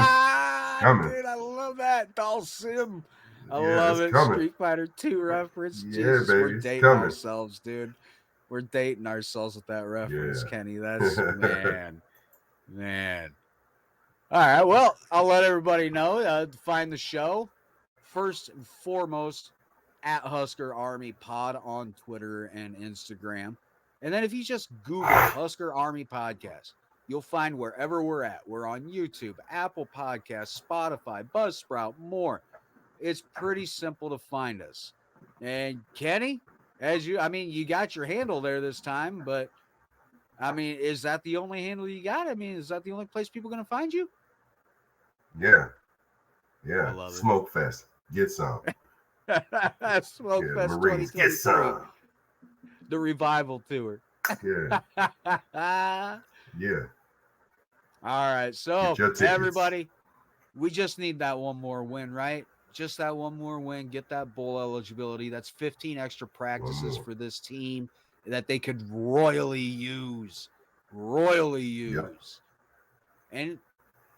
coming. Dude, I love that. Dalsim. I Yeah, love it's it. coming. Street Fighter 2 reference. Yeah, Jesus, baby, we're it's dating coming. ourselves, dude. We're dating ourselves with that reference, Yeah. Kenny. That's man. All right. Well, I'll let everybody know. To find the show, first and foremost, at Husker Army Pod on Twitter and Instagram. And then if you just Google Husker Army Podcast, you'll find wherever we're at. We're on YouTube, Apple Podcasts, Spotify, Buzzsprout, more. It's pretty simple to find us. And Kenny, you got your handle there this time, but is that the only handle you got? Is that the only place people are going to find you? Yeah. I love Smoke Fest. Get some. Smoke Yeah, Fest Marines, get 2023. some. The revival tour. Yeah. Yeah. All right. So, Get your tickets. everybody, we just need that one more win, right? Just that one more win. Get that bowl eligibility. That's 15 extra practices for this team that they could royally use. Yep. And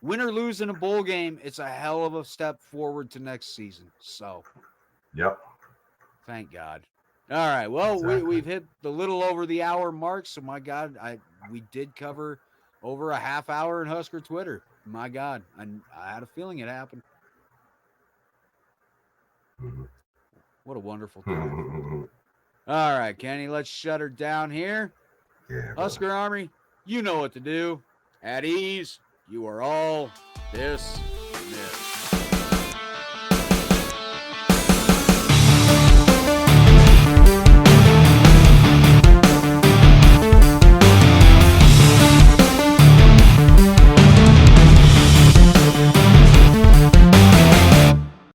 win or lose in a bowl game, it's a hell of a step forward to next season. So, Yep. thank God. All right. Well, Exactly. we've hit the little over the hour mark. So, my God, we did cover over a half hour in Husker Twitter. My God, I had a feeling it happened. Mm-hmm. What a wonderful time. All right, Kenny, let's shut her down here. Yeah. Husker Army, you know what to do. At ease, you are all dismissed.